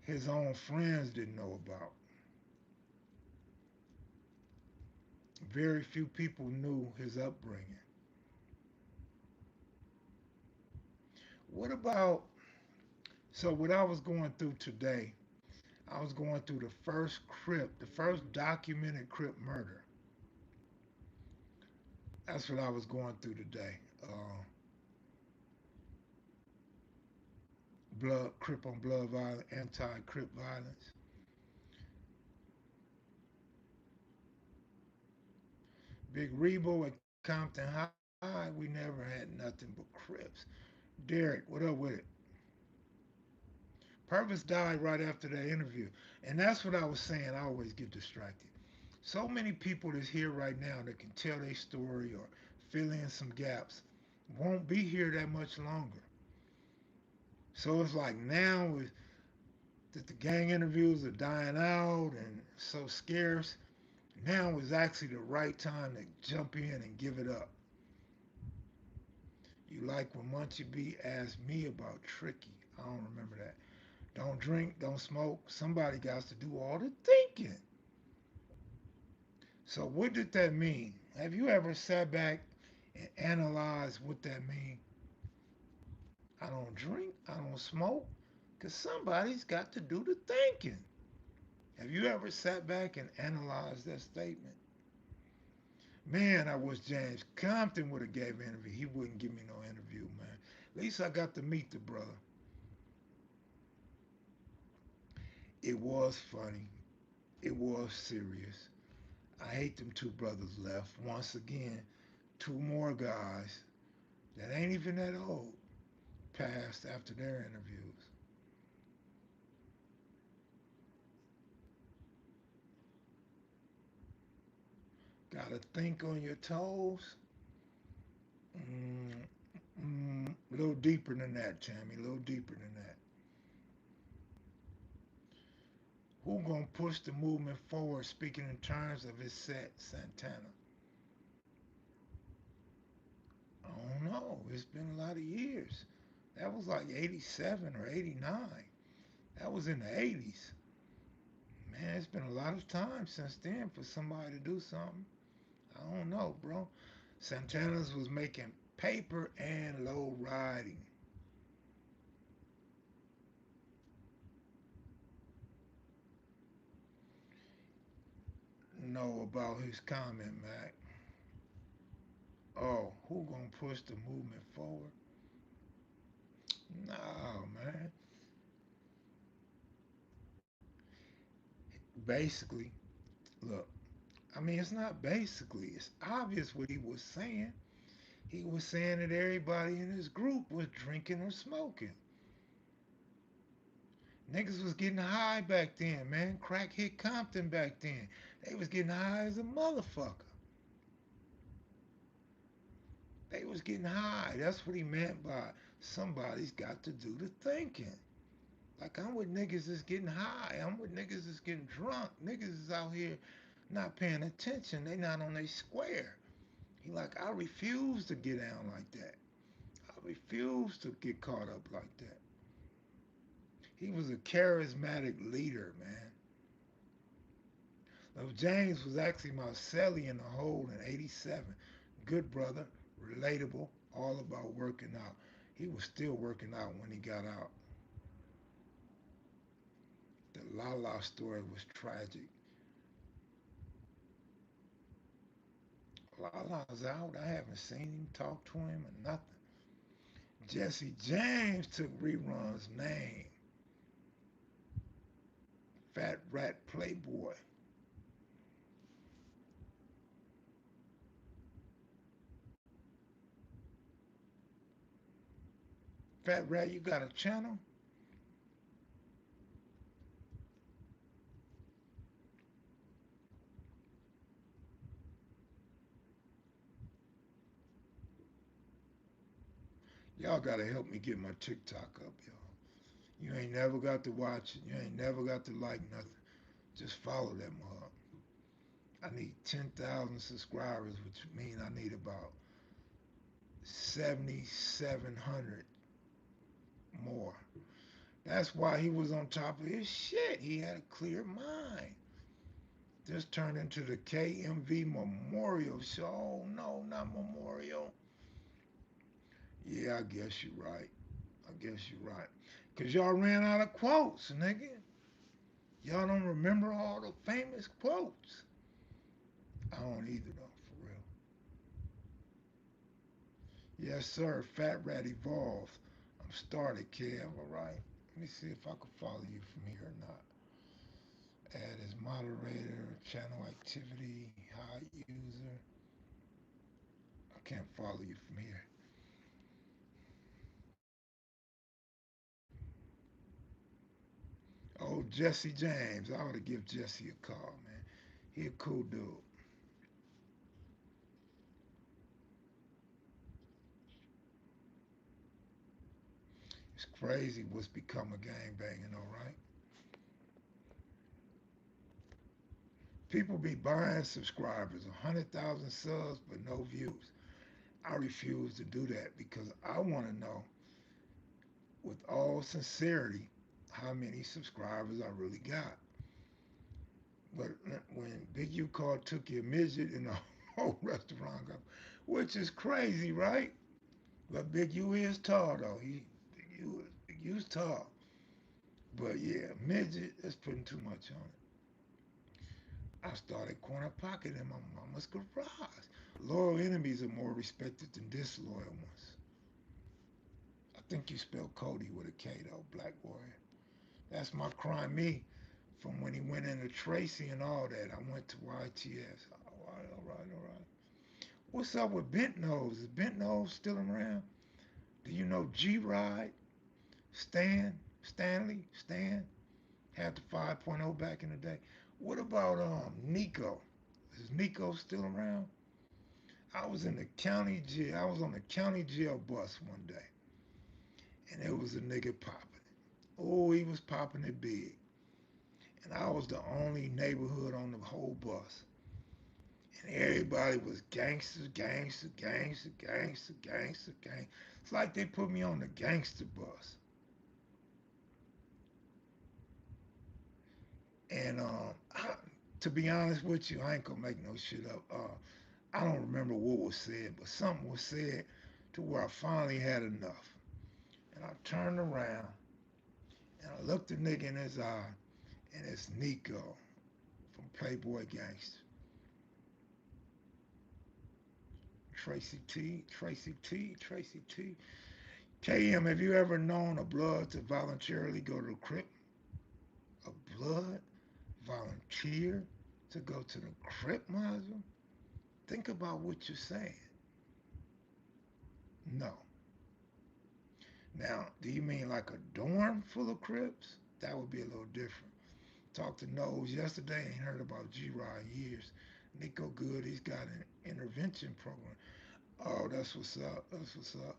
Speaker 1: his own friends didn't know about. Very few people knew his upbringing. What about, so what I was going through today, I was going through the first Crip, the first documented Crip murder. That's what I was going through today. Blood, Crip on blood violence, anti-Crip violence. Big Rebo at Compton High, we never had nothing but Crips. Derek, what up with it? Purvis died right after that interview. And that's what I was saying. I always get distracted. So many people that's here right now that can tell their story or fill in some gaps won't be here that much longer. So it's like now that the gang interviews are dying out and so scarce, now is actually the right time to jump in and give it up. You like when Munchie B asked me about Tricky. I don't remember that. Don't drink, don't smoke. Somebody got to do all the thinking. So what did that mean? Have you ever sat back and analyzed what that means? I don't drink, I don't smoke, because somebody's got to do the thinking. Have you ever sat back and analyzed that statement? Man, I wish James Compton would have gave an interview. He wouldn't give me no interview, man. At least I got to meet the brother. It was funny. It was serious. I hate them two brothers left. Once again, two more guys that ain't even that old passed after their interviews. Gotta think on your toes. A little deeper than that, Tammy. A little deeper than that. Who gonna push the movement forward? Speaking in terms of his set, Santana. I don't know. It's been a lot of years. That was like 87 or 89. That was in the 80s. Man, it's been a lot of time since then for somebody to do something. I don't know, bro. Santana's was making paper and low riding. Know about his comment, Mac. Oh, who gonna push the movement forward? No, man. Basically, look, I mean, it's not basically, it's obvious what he was saying. He was saying that everybody in his group was drinking or smoking. Niggas was getting high back then, man. Crack hit Compton back then. They was getting high as a motherfucker. They was getting high. That's what he meant by somebody's got to do the thinking. Like I'm with niggas that's getting high. I'm with niggas that's getting drunk. Niggas is out here not paying attention. They not on their square. He like, I refuse to get down like that. I refuse to get caught up like that. He was a charismatic leader, man. Now, James was actually my cellie in the hole in '87. Good brother, relatable, all about working out. He was still working out when he got out. The Lala story was tragic. Lala's out. I haven't seen him, talk to him, or nothing. Jesse James took Rerun's name. Fat Rat Playboy. Fat Rat, you got a channel? Y'all gotta help me get my TikTok up, y'all. You ain't never got to watch it. You ain't never got to like nothing. Just follow that mug. I need 10,000 subscribers, which means I need about 7,700 more. That's why he was on top of his shit. He had a clear mind. This turned into the KMV Memorial Show. Oh, no, not Memorial. Yeah, I guess you're right. I guess you're right. Because y'all ran out of quotes, nigga. Y'all don't remember all the famous quotes. I don't either, though, for real. Yes, sir. Fat Rat Evolved. I'm started, Kev. All right. Let me see if I can follow you from here or not. Add as moderator, channel activity, high user. I can't follow you from here. Oh, Jesse James. I ought to give Jesse a call, man. He a cool dude. It's crazy what's become a gangbanging, all right? People be buying subscribers, 100,000 subs, but no views. I refuse to do that because I want to know, with all sincerity, how many subscribers I really got. But when Big U called took your midget in the whole restaurant, which is crazy, right? But Big U is tall though. Big U's tall. But yeah, midget, that's putting too much on it. I started corner pocket in my mama's garage. Loyal enemies are more respected than disloyal ones. I think you spelled Cody with a K though, Black Warrior. That's my crime me from when he went into Tracy and all that. I went to YTS. All right, all right, all right. What's up with Bent Nose? Is Bent Nose still around? Do you know G Ride? Stan had the 5.0 back in the day. What about Nico? Is Nico still around? I was in the county jail. I was on the county jail bus one day, and it was a nigga popping it. Oh, he was popping it big, and I was the only neighborhood on the whole bus, and everybody was gangster, gangster, gangster, gangster, gangster, gang. It's like they put me on the gangster bus, and to be honest with you, I ain't gonna make no shit up. I don't remember what was said, but something was said to where I finally had enough. And I turned around and I looked the nigga in his eye, and it's Nico from Playboy Gangster. Tracy T, Tracy T, Tracy T. KM, have you ever known a blood to voluntarily go to the Crip? A blood volunteer to go to the Crip, Muslim? Think about what you're saying. No. Now, do you mean like a dorm full of Crips? That would be a little different. Talked to Nose yesterday. Ain't heard about G-Rod in years. Nico Good, he's got an intervention program. Oh, that's what's up. That's what's up.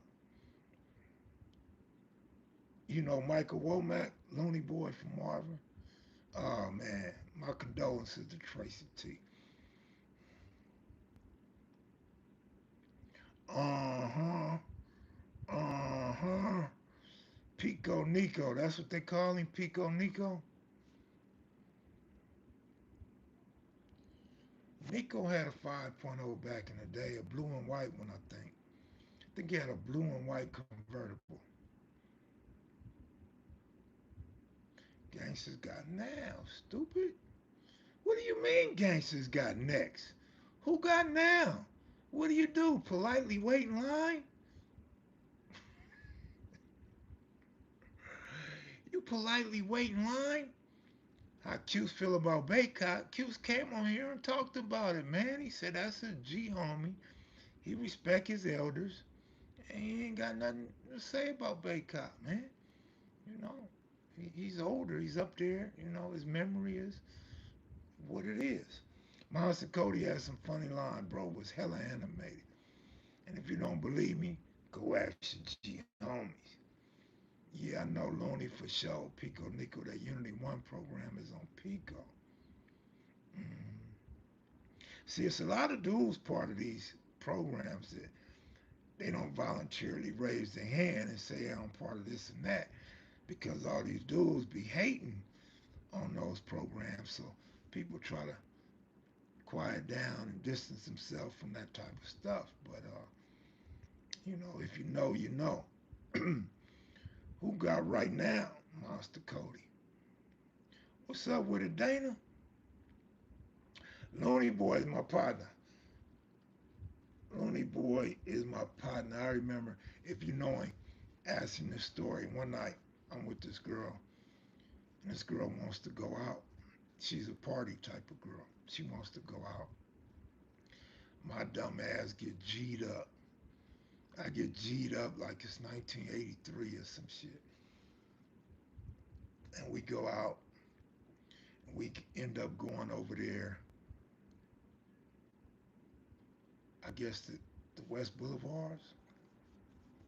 Speaker 1: You know Michael Womack, Looney Boy from Marvin. Oh man, my condolences to Tracy T. Uh huh. Uh huh. Pico Nico. That's what they call him, Pico Nico. Nico had a 5.0 back in the day, a blue and white one, I think. I think he had a blue and white convertible. Gangsters got nails, stupid. What do you mean gangsters got necks? Who got now? What do you do? Politely wait in line? You politely wait in line? How Q's feel about Baycott? Q's came on here and talked about it, man. He said that's a G homie. He respect his elders. And he ain't got nothing to say about Baycott, man. You know, he's older. He's up there. You know, his memory is what it is. Monster Cody has some funny line, bro. Was hella animated. And if you don't believe me, go ask your G homies. Yeah, I know Loney for sure. Pico Nico, that Unity One program is on Pico. Mm. See, it's a lot of dudes part of these programs that they don't voluntarily raise their hand and say, I'm part of this and that because all these dudes be hating on those programs. So people try to quiet down and distance themselves from that type of stuff. But, you know, if you know, you know. Who got right now? Monster Cody. What's up with it, Dana? Looney Boy is my partner. Looney Boy is my partner. I remember, if you know him, asking this story. One night, I'm with this girl, and this girl wants to go out. She's a party type of girl. She wants to go out. My dumb ass get G'd up. I get G'd up like it's 1983 or some shit. And we go out. We end up going over there, I guess the West Boulevards,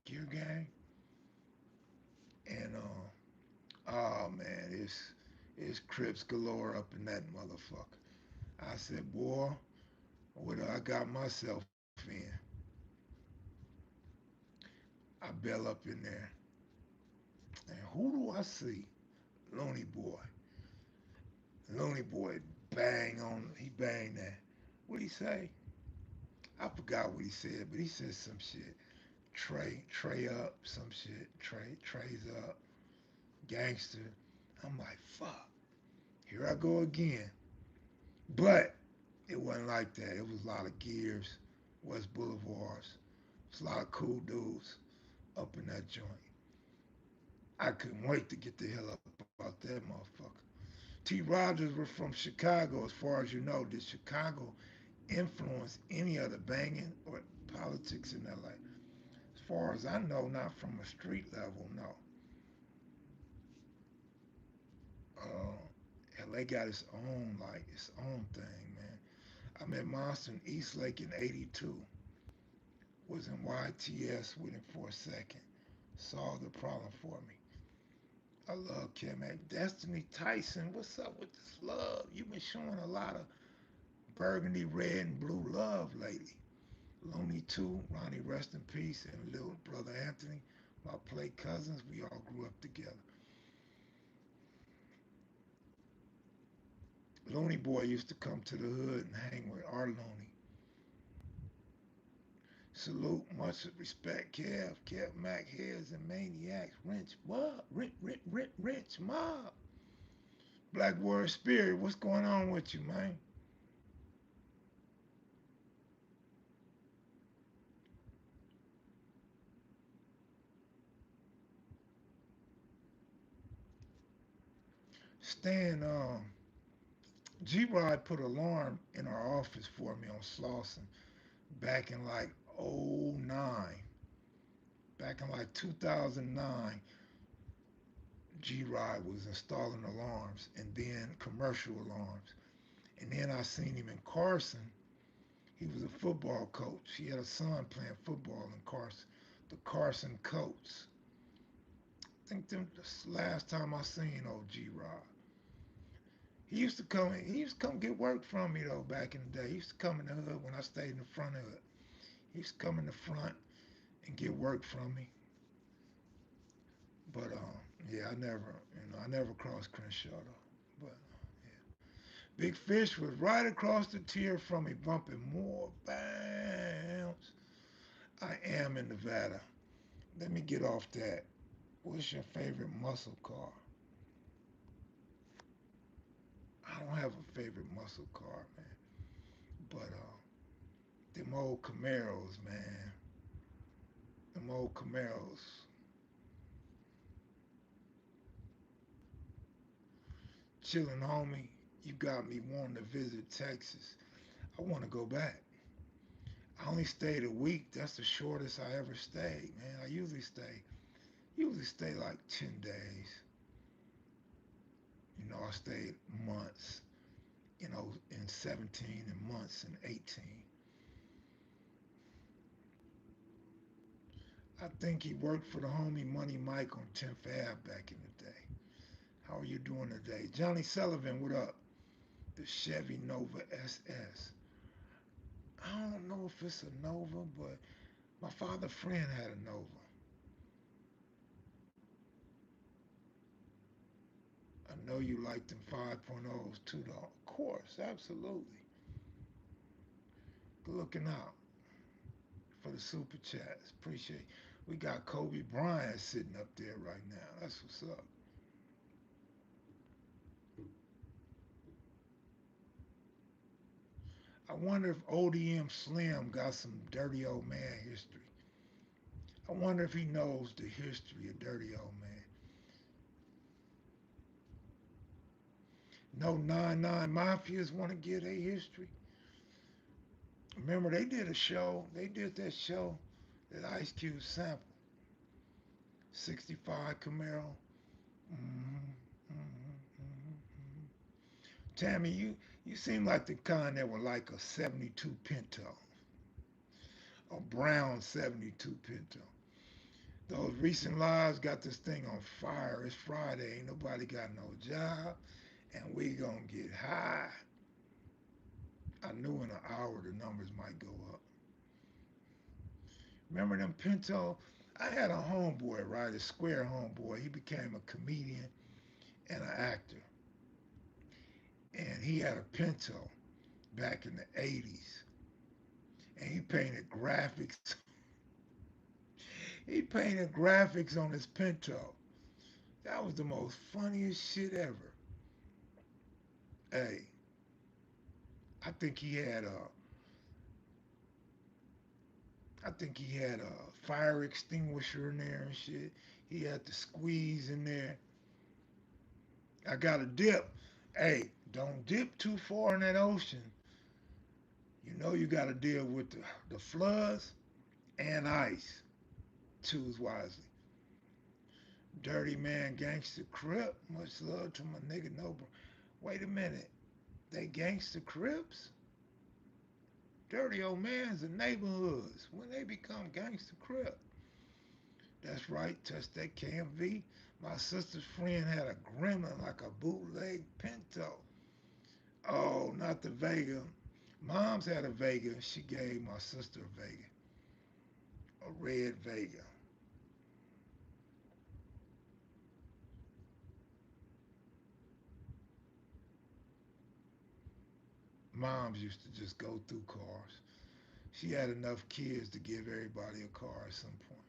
Speaker 1: Gear Gang. And oh man, it's Crips galore up in that motherfucker. I said, boy, what I got myself in. I bell up in there, and who do I see? Looney Boy. Looney Boy he banged that. What'd he say? I forgot what he said, but he said some shit. Trey up, some shit. Trey's up, gangster. I'm like, fuck, here I go again. But it wasn't like that. It was a lot of gears, West Boulevards. It's a lot of cool dudes up in that joint. I couldn't wait to get the hell up out that motherfucker. T. Rogers was from Chicago, as far as you know. Did Chicago influence any of the banging or politics in LA? As far as I know, not from a street level, no. LA got its own thing, man. I met Monster in Eastlake in '82. Was in YTS with him for a second. Solved the problem for me. I love Kev Mac. Destiny Tyson, what's up with this love? You've been showing a lot of burgundy, red, and blue love lately. Looney too, Ronnie rest in peace, and little brother Anthony, my play cousins, we all grew up together. Looney Boy used to come to the hood and hang with our Looney. Salute, much respect, Kev. Kev Mac heads and maniacs, wrench mob, wrench mob. Black Word Spirit, what's going on with you, man? Stan, G Rod put an alarm in our office for me on Slauson back in like '09. Back in like 2009, G Rod was installing alarms and then commercial alarms. And then I seen him in Carson. He was a football coach. He had a son playing football in Carson, the Carson Colts. I think this last time I seen OG Rod. He used to come get work from me though back in the day. He used to come in the hood when I stayed in the front hood. He used to come in the front and get work from me. But yeah, I never crossed Crenshaw though. But yeah, Big Fish was right across the tier from me, bumping more bounds. I am in Nevada. Let me get off that. What's your favorite muscle car? I don't have a favorite muscle car, man. But them old Camaros, man. Them old Camaros. Chillin', homie. You got me wanting to visit Texas. I want to go back. I only stayed a week. That's the shortest I ever stayed, man. I usually stay like 10 days. I stayed months, in 17 and months in 18. I think he worked for the homie Money Mike on 10th Ave back in the day. How are you doing today? Johnny Sullivan, what up? The Chevy Nova SS. I don't know if it's a Nova, but my father's friend had a Nova. I know you like them 5.0s too, though. Of course, absolutely. Good looking out for the super chats. Appreciate it. We got Kobe Bryant sitting up there right now. That's what's up. I wonder if ODM Slim got some dirty old man history. I wonder if he knows the history of dirty old man. No 9-9 Mafias want to give their history. Remember, they did a show. They did that show that Ice Cube sampled. 65 Camaro. Mm-hmm, mm-hmm, mm-hmm. Tammy, you seem like the kind that would like a 72 Pinto, a brown 72 Pinto. Those recent lives got this thing on fire. It's Friday. Ain't nobody got no job. And we gonna get high. I knew in an hour the numbers might go up. Remember them Pinto? I had a homeboy, right? A square homeboy. He became a comedian and an actor. And he had a Pinto back in the 80s. And he painted graphics. He painted graphics on his Pinto. That was the most funniest shit ever. Hey, I think he had a I think he had a fire extinguisher in there and shit. He had the squeeze in there. I got a dip. Hey, don't dip too far in that ocean. You know you got to deal with the floods and ice. Choose wisely. Dirty man, gangster crip. Much love to my nigga Noble. Wait a minute. They gangster crips? Dirty old man's in neighborhoods. When they become gangster crip. That's right. Touch that KMV. My sister's friend had a gremlin like a bootleg Pinto. Oh, not the Vega. Mom's had a Vega. She gave my sister a Vega. A red Vega. Moms used to just go through cars. She had enough kids to give everybody a car at some point.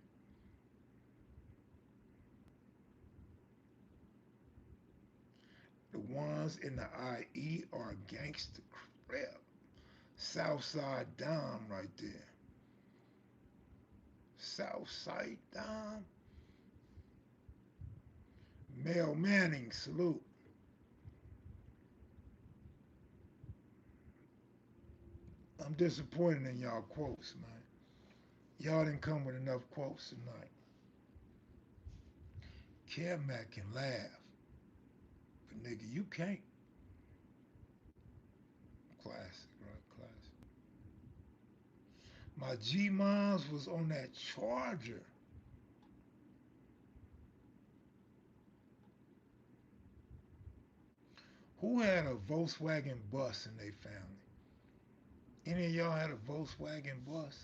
Speaker 1: The ones in the IE are gangster crap. Southside Dom right there. Southside Dom. Mel Manning, salute. I'm disappointed in y'all quotes, man. Y'all didn't come with enough quotes tonight. Kev Mac can laugh, but nigga, you can't. Classic, right? Classic. My G-Moms was on that Charger. Who had a Volkswagen bus in their family? Any of y'all had a Volkswagen bus?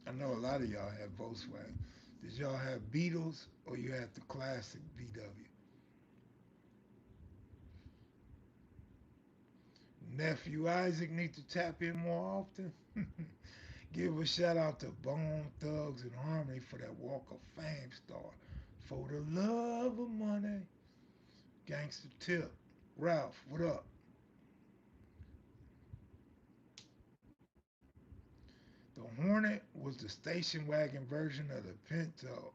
Speaker 1: I know a lot of y'all had Volkswagen. Did y'all have Beetles or you had the classic VW? Nephew Isaac need to tap in more often. Give a shout out to Bone Thugs and Harmony for that Walk of Fame star. For the love of money. Gangster Tip. Ralph, what up? The Hornet was the station wagon version of the Pinto.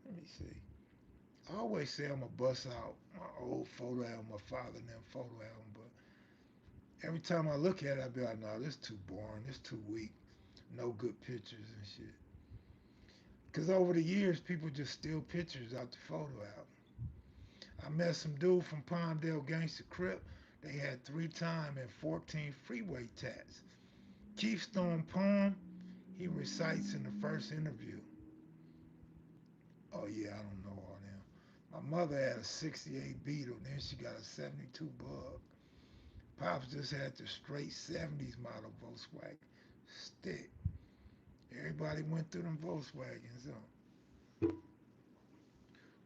Speaker 1: Let me see. I always say I'm going to bust out my old photo album, my father and them photo album, but every time I look at it, I be like, no, this too boring. This too weak. No good pictures and shit. Because over the years, people just steal pictures out the photo album. I met some dude from Palmdale Gangster Crip. They had 3 time and 14 freeway tats. Keystone poem, he recites in the first interview. Oh yeah, I don't know all them. My mother had a 68 Beetle, then she got a 72 Bug. Pops just had the straight 70s model Volkswagen. Stick. Everybody went through them Volkswagens.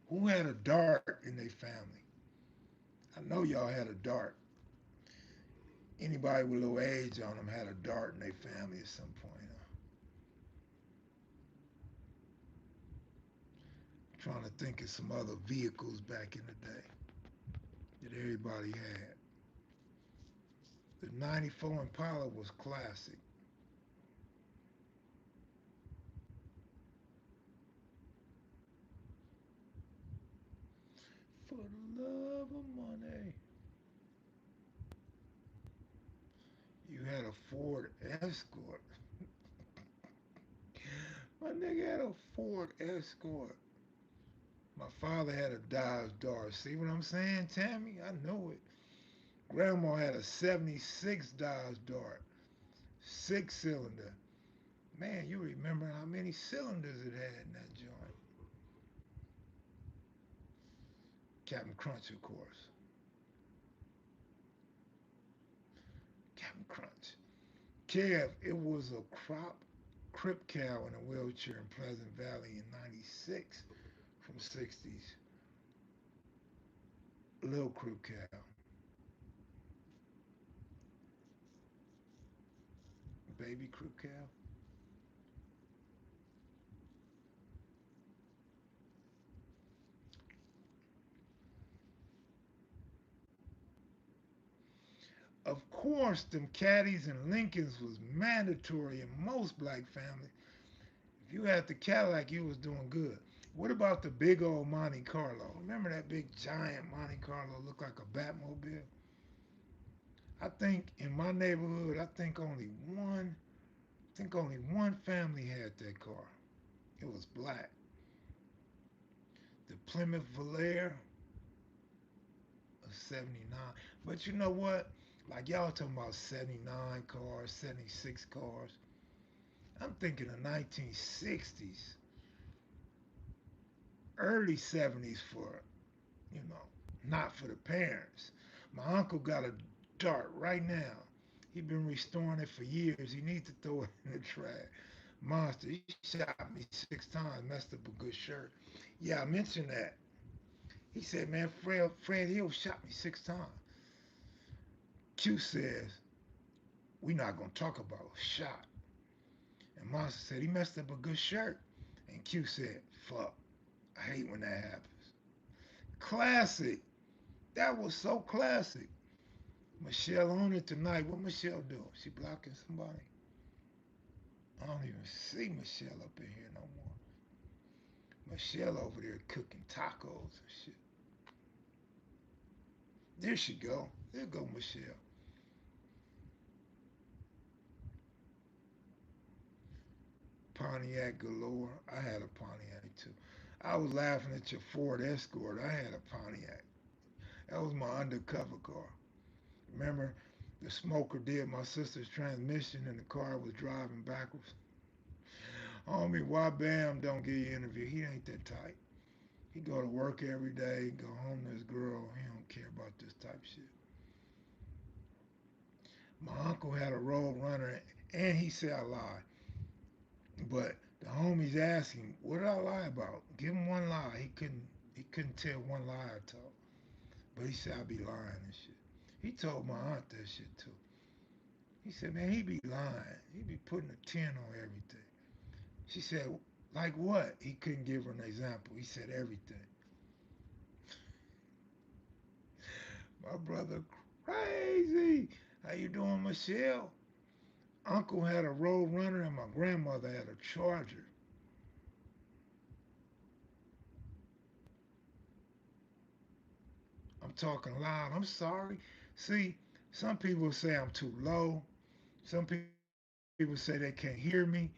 Speaker 1: Who had a dart in their family? I know y'all had a dart. Anybody with a little age on them had a dart in their family at some point. Trying to think of some other vehicles back in the day that everybody had. The 94 Impala was classic. For the love of money. You had a Ford Escort. My nigga had a Ford Escort. My father had a Dodge Dart. See what I'm saying, Tammy? I know it. Grandma had a 76 Dodge Dart. 6 cylinder. Man, you remember how many cylinders it had in that joint. Captain Crunch, of course. Captain Crunch. Kev, it was a crip cow in a wheelchair in Pleasant Valley in 96 from 60s. Little crip cow. Baby crip cow. Of course, them caddies and Lincolns was mandatory in most black families. If you had the Cadillac, you was doing good. What about the big old Monte Carlo? Remember that big giant Monte Carlo looked like a Batmobile? I think in my neighborhood, I think only one family had that car. It was black. The Plymouth Valère of 79. But you know what? Like y'all talking about 79 cars, 76 cars. I'm thinking of 1960s, early 70s for, you know, not for the parents. My uncle got a dart right now. He been restoring it for years. He needs to throw it in the trash. Monster, he shot me 6 times, messed up a good shirt. Yeah, I mentioned that. He said, man, Fred Hill shot me 6 times. Q says, we not gonna talk about shot. And Monster said he messed up a good shirt. And Q said, fuck. I hate when that happens. Classic. That was so classic. Michelle on it tonight. What Michelle doing? She blocking somebody? I don't even see Michelle up in here no more. Michelle over there cooking tacos and shit. There she go. There go Michelle. Pontiac galore. I had a Pontiac too. I was laughing at your Ford Escort. I had a Pontiac. That was my undercover car. Remember, the smoker did my sister's transmission and the car was driving backwards. Homie, why Bam don't get you interview? He ain't that type. He go to work every day, go home to his girl. He don't care about this type of shit. My uncle had a road runner, and he said I lied. But the homies asked him, "What did I lie about? Give him one lie." He couldn't tell one lie I told. But he said I be lying and shit. He told my aunt that shit too. He said, "Man, he be lying. He be putting a 10 on everything." She said, "Like what?" He couldn't give her an example. He said everything. My brother crazy. How you doing, Michelle? Uncle had a road runner and my grandmother had a charger. I'm talking loud. I'm sorry. See, some people say I'm too low. Some people say they can't hear me.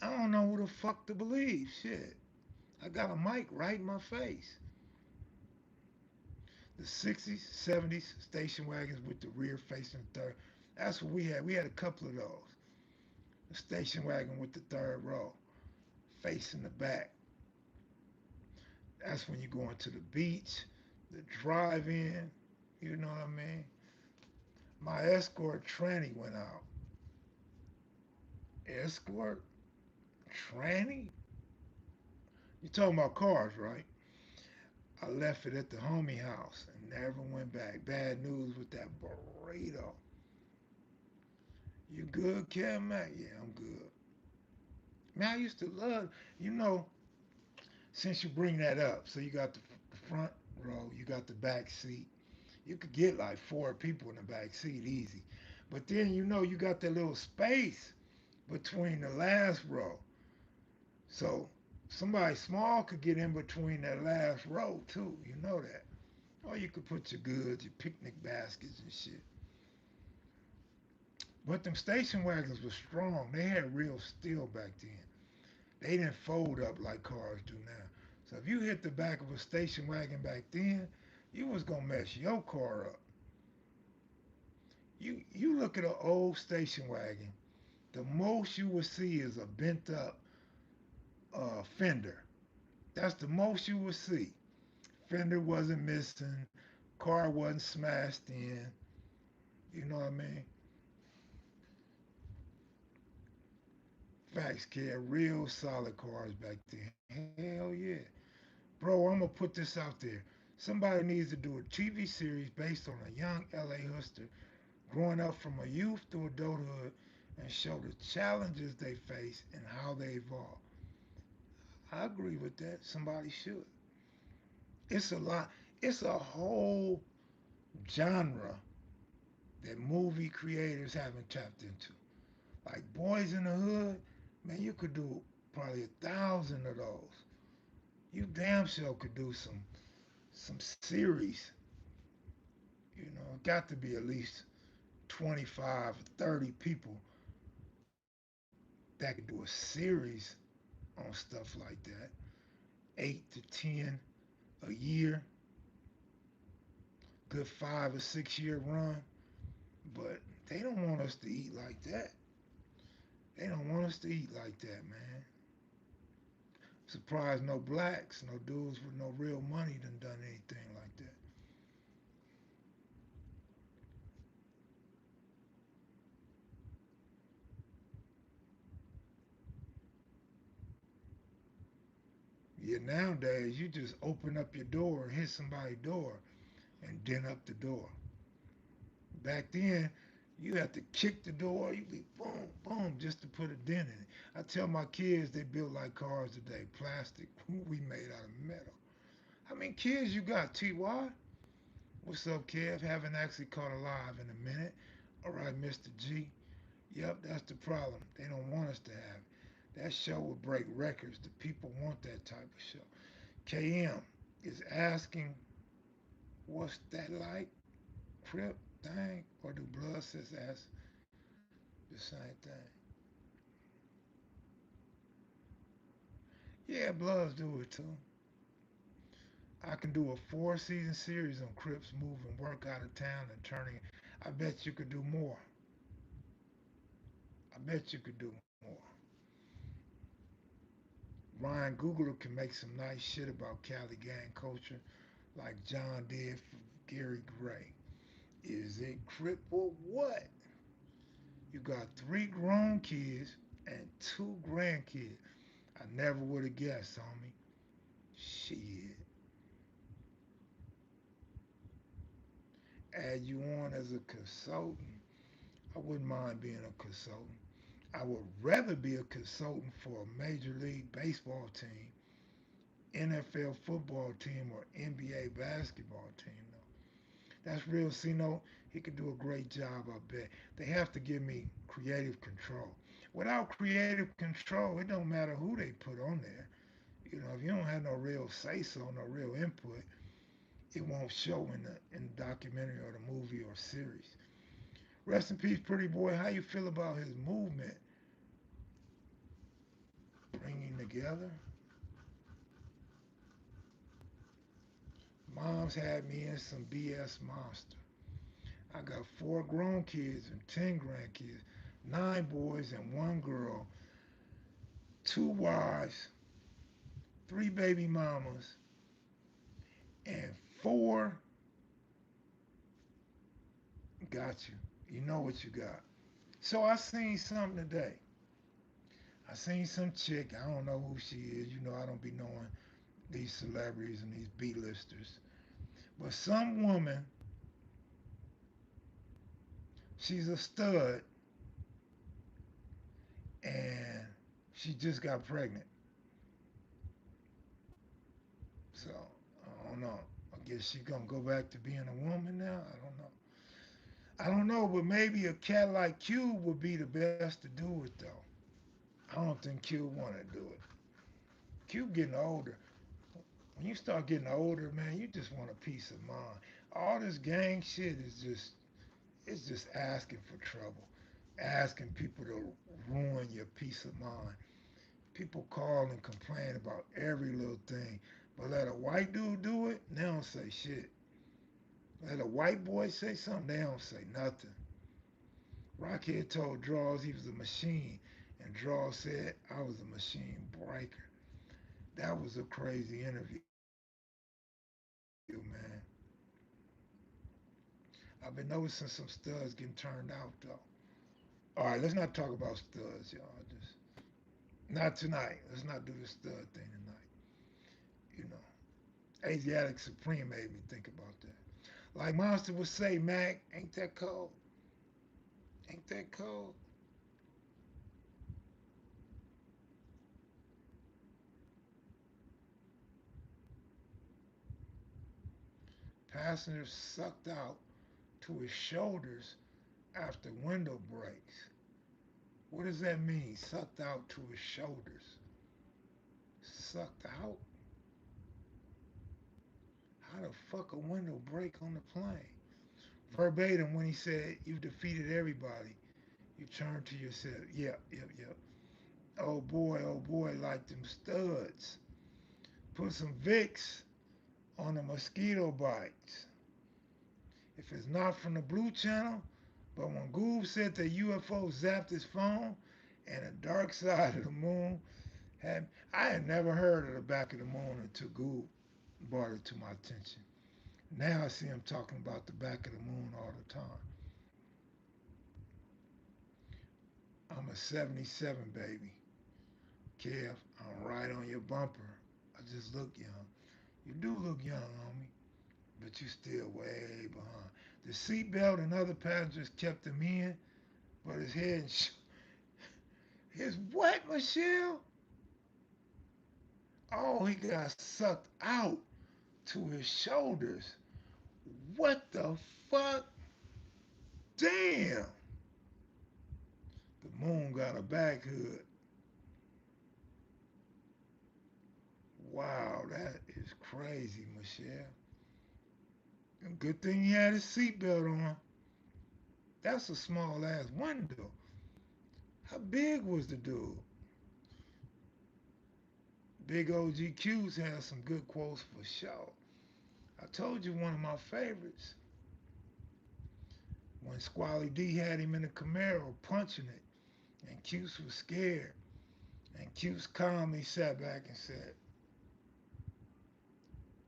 Speaker 1: I don't know who the fuck to believe. Shit. I got a mic right in my face. The 60s, 70s station wagons with the rear facing third. That's what we had. We had a couple of those. The station wagon with the third row facing the back. That's when you go into the beach, the drive-in. You know what I mean? My escort tranny went out. Escort tranny? You talking about cars, right? I left it at the homie house and never went back. Bad news with that burrito. You good, Kev Mac? Yeah, I'm good. Man, I used to love, you know, since you bring that up, so you got the front row, you got the back seat. You could get like four people in the back seat easy. But then you know you got that little space between the last row. So somebody small could get in between that last row too. You know that. Or you could put your goods, your picnic baskets and shit. But them station wagons were strong. They had real steel back then. They didn't fold up like cars do now. So if you hit the back of a station wagon back then, you was gonna mess your car up. You look at an old station wagon, the most you will see is a bent up fender. That's the most you will see. Fender wasn't missing, car wasn't smashed in. You know what I mean? Facts, kid. Real solid cars back then. Hell yeah. Bro, I'm gonna put this out there. Somebody needs to do a TV series based on a young LA hustler growing up from a youth to adulthood and show the challenges they face and how they evolve. I agree with that. Somebody should. It's a lot. It's a whole genre that movie creators haven't tapped into. Like Boys in the Hood, man, you could do probably 1,000 of those. You damn sure could do some series. You know, it got to be at least 25, 30 people that could do a series on stuff like that. 8 to 10 a year, good 5 or 6 year run. But they don't want us to eat like that. They don't want us to eat like that, man. Surprised no blacks, no dudes with no real money done anything like that. Yeah, nowadays you just open up your door and hit somebody's door and dent up the door. Back then, you had to kick the door, you be boom, boom, just to put a dent in it. I tell my kids they build like cars today, plastic. We made out of metal. How many kids you got, TY? What's up, Kev? Haven't actually caught alive in a minute. All right, Mr. G. Yep, that's the problem. They don't want us to have it. That show will break records. The people want that type of show. KM is asking, what's that like? Crip thing? Or do blood sis ask the same thing? Yeah, bloods do it too. I can do a 4 season series on Crips moving work out of town and turning. I bet you could do more. I bet you could do more. Ryan Googler can make some nice shit about Cali gang culture like John did for Gary Gray. Is it Crip or what? You got 3 grown kids and 2 grandkids. I never would have guessed, homie. Shit. Add you on as a consultant. I wouldn't mind being a consultant. I would rather be a consultant for a Major League Baseball team, NFL football team, or NBA basketball team, though. That's real Cino. He could do a great job, I bet. They have to give me creative control. Without creative control, it don't matter who they put on there. You know, if you don't have no real say so, no real input, it won't show in the documentary or the movie or series. Rest in peace, Pretty Boy. How you feel about his movement bringing together? Mom's had me in some BS monster. I got 4 grown kids and 10 grandkids, 9 boys and 1 girl, 2 wives, 3 baby mamas, and 4 got you. You know what you got. So I seen something today. I seen some chick. I don't know who she is. You know I don't be knowing these celebrities and these B-listers. But some woman, she's a stud, and she just got pregnant. So I don't know. I guess she gonna go back to being a woman now. I don't know. I don't know, but maybe a cat like Cube would be the best to do it though. I don't think Cube wanna do it. Cube getting older. When you start getting older, man, you just want a peace of mind. All this gang shit is just it's just asking for trouble, asking people to ruin your peace of mind. People call and complain about every little thing, but let a white dude do it, they don't say shit. Let a white boy say something, they don't say nothing. Rockhead told Draws he was a machine, and Draws said I was a machine breaker. That was a crazy interview, man. I've been noticing some studs getting turned out though. All right, let's not talk about studs, y'all. Just not tonight. Let's not do the stud thing tonight. You know, Asiatic Supreme made me think about that. Like Monster would say, Mac, ain't that cold? Ain't that cold? Passenger sucked out to his shoulders after window breaks. What does that mean? Sucked out to his shoulders. Sucked out? How the fuck a window break on the plane? Verbatim when he said, "You've defeated everybody." You turn to yourself. Yep, yep, yep. Oh boy, like them studs. Put some Vicks on the mosquito bites. If it's not from the Blue Channel, but when Goob said the UFO zapped his phone and the dark side of the moon had, I had never heard of the back of the moon until Goob brought it to my attention. Now I see him talking about the back of the moon all the time. I'm a 77 baby. Kev, I'm right on your bumper. I just look young. You do look young, homie, but you still way behind. The seatbelt and other passengers kept him in, but his head and his what, Michelle? Oh, he got sucked out to his shoulders. What the fuck? Damn. The moon got a back hood. Wow, that is crazy, Michelle. Good thing he had his seatbelt on. That's a small ass window. How big was the dude? Big OG Q's had some good quotes for sure. I told you one of my favorites when Squally D had him in the Camaro punching it, and Cuse was scared, and Cuse calmly sat back and said,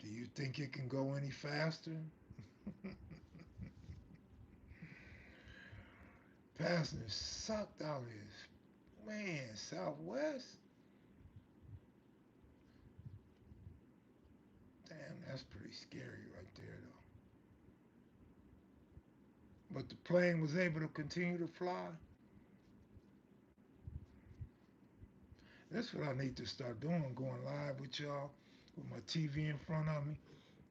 Speaker 1: "Do you think it can go any faster?" Passenger sucked out his man. Southwest. Damn, that's pretty scary right there, though. But the plane was able to continue to fly. That's what I need to start doing, going live with y'all with my TV in front of me.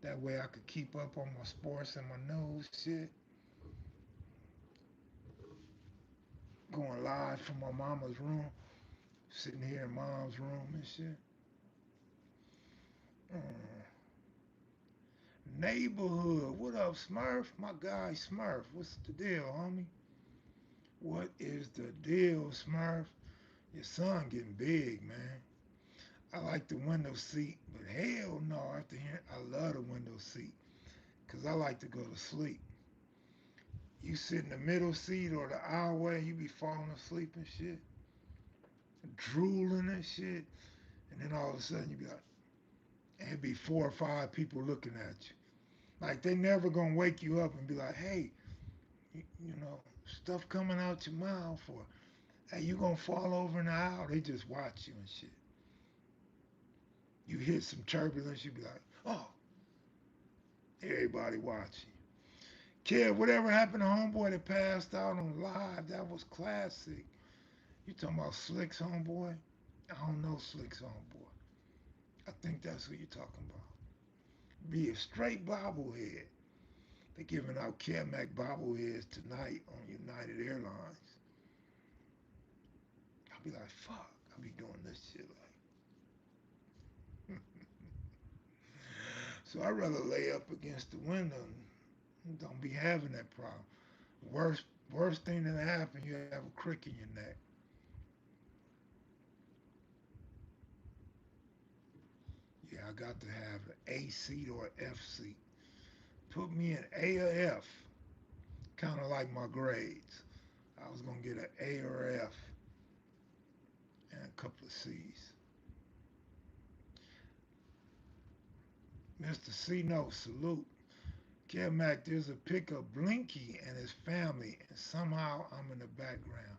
Speaker 1: That way I could keep up on my sports and my news shit. Going live from my mama's room, sitting here in mom's room and shit. Mm. Neighborhood, what up, Smurf? My guy Smurf, what's the deal, homie? What is the deal, Smurf? Your son getting big, man. I like the window seat, but hell no, after hearing, I love the window seat because I like to go to sleep. You sit in the middle seat or the aisleway, you be falling asleep and shit, drooling and shit, and then all of a sudden you be like, and it'd be 4 or 5 people looking at you. Like they never gonna wake you up and be like, hey, stuff coming out your mouth or hey, you gonna fall over in the aisle. They just watch you and shit. You hit some turbulence, you be like, oh, everybody watching. Kid, whatever happened to homeboy that passed out on live, that was classic. You talking about Slick's homeboy? I don't know Slick's homeboy. I think that's what you're talking about. Be a straight bobblehead. They're giving out Kev Mac bobbleheads tonight on United Airlines. I'll be like, fuck, I'll be doing this shit like. So I'd rather lay up against the window and don't be having that problem. Worst worst thing that happen, you have a crick in your neck. Yeah, I got to have an A seat or an F seat. Put me in A or F, kind of like my grades. I was gonna get an A or F and a couple of C's. Mr. C No, salute. Kev Mac, there's a pic of Blinky and his family, and somehow I'm in the background.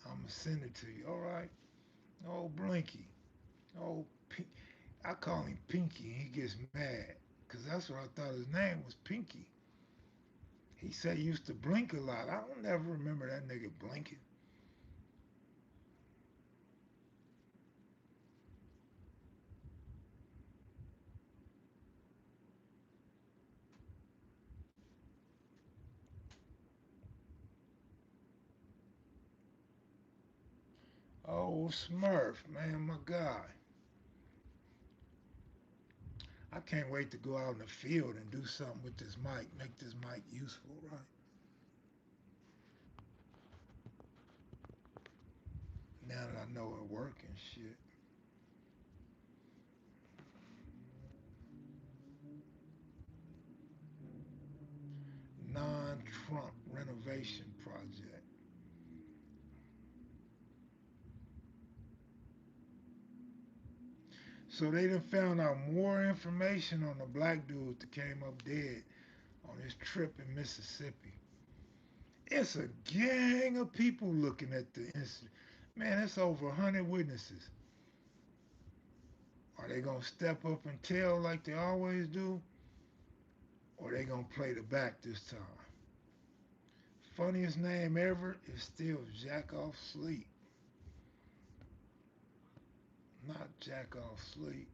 Speaker 1: I'm gonna send it to you. All right. Oh, Blinky. Oh, I call him Pinky, and he gets mad because that's what I thought his name was, Pinky. He said he used to blink a lot. I don't ever remember that nigga blinking. Oh, Smurf, man, my guy. I can't wait to go out in the field and do something with this mic, make this mic useful, right? Now that I know it works and shit. Non-Trump renovation project. So they done found out more information on the black dude that came up dead on his trip in Mississippi. It's a gang of people looking at the incident. Man, it's over 100 witnesses. Are they gonna step up and tell like they always do? Or they gonna play the back this time? Funniest name ever is still Jack Off Sleep. Not Jack Off Sleep.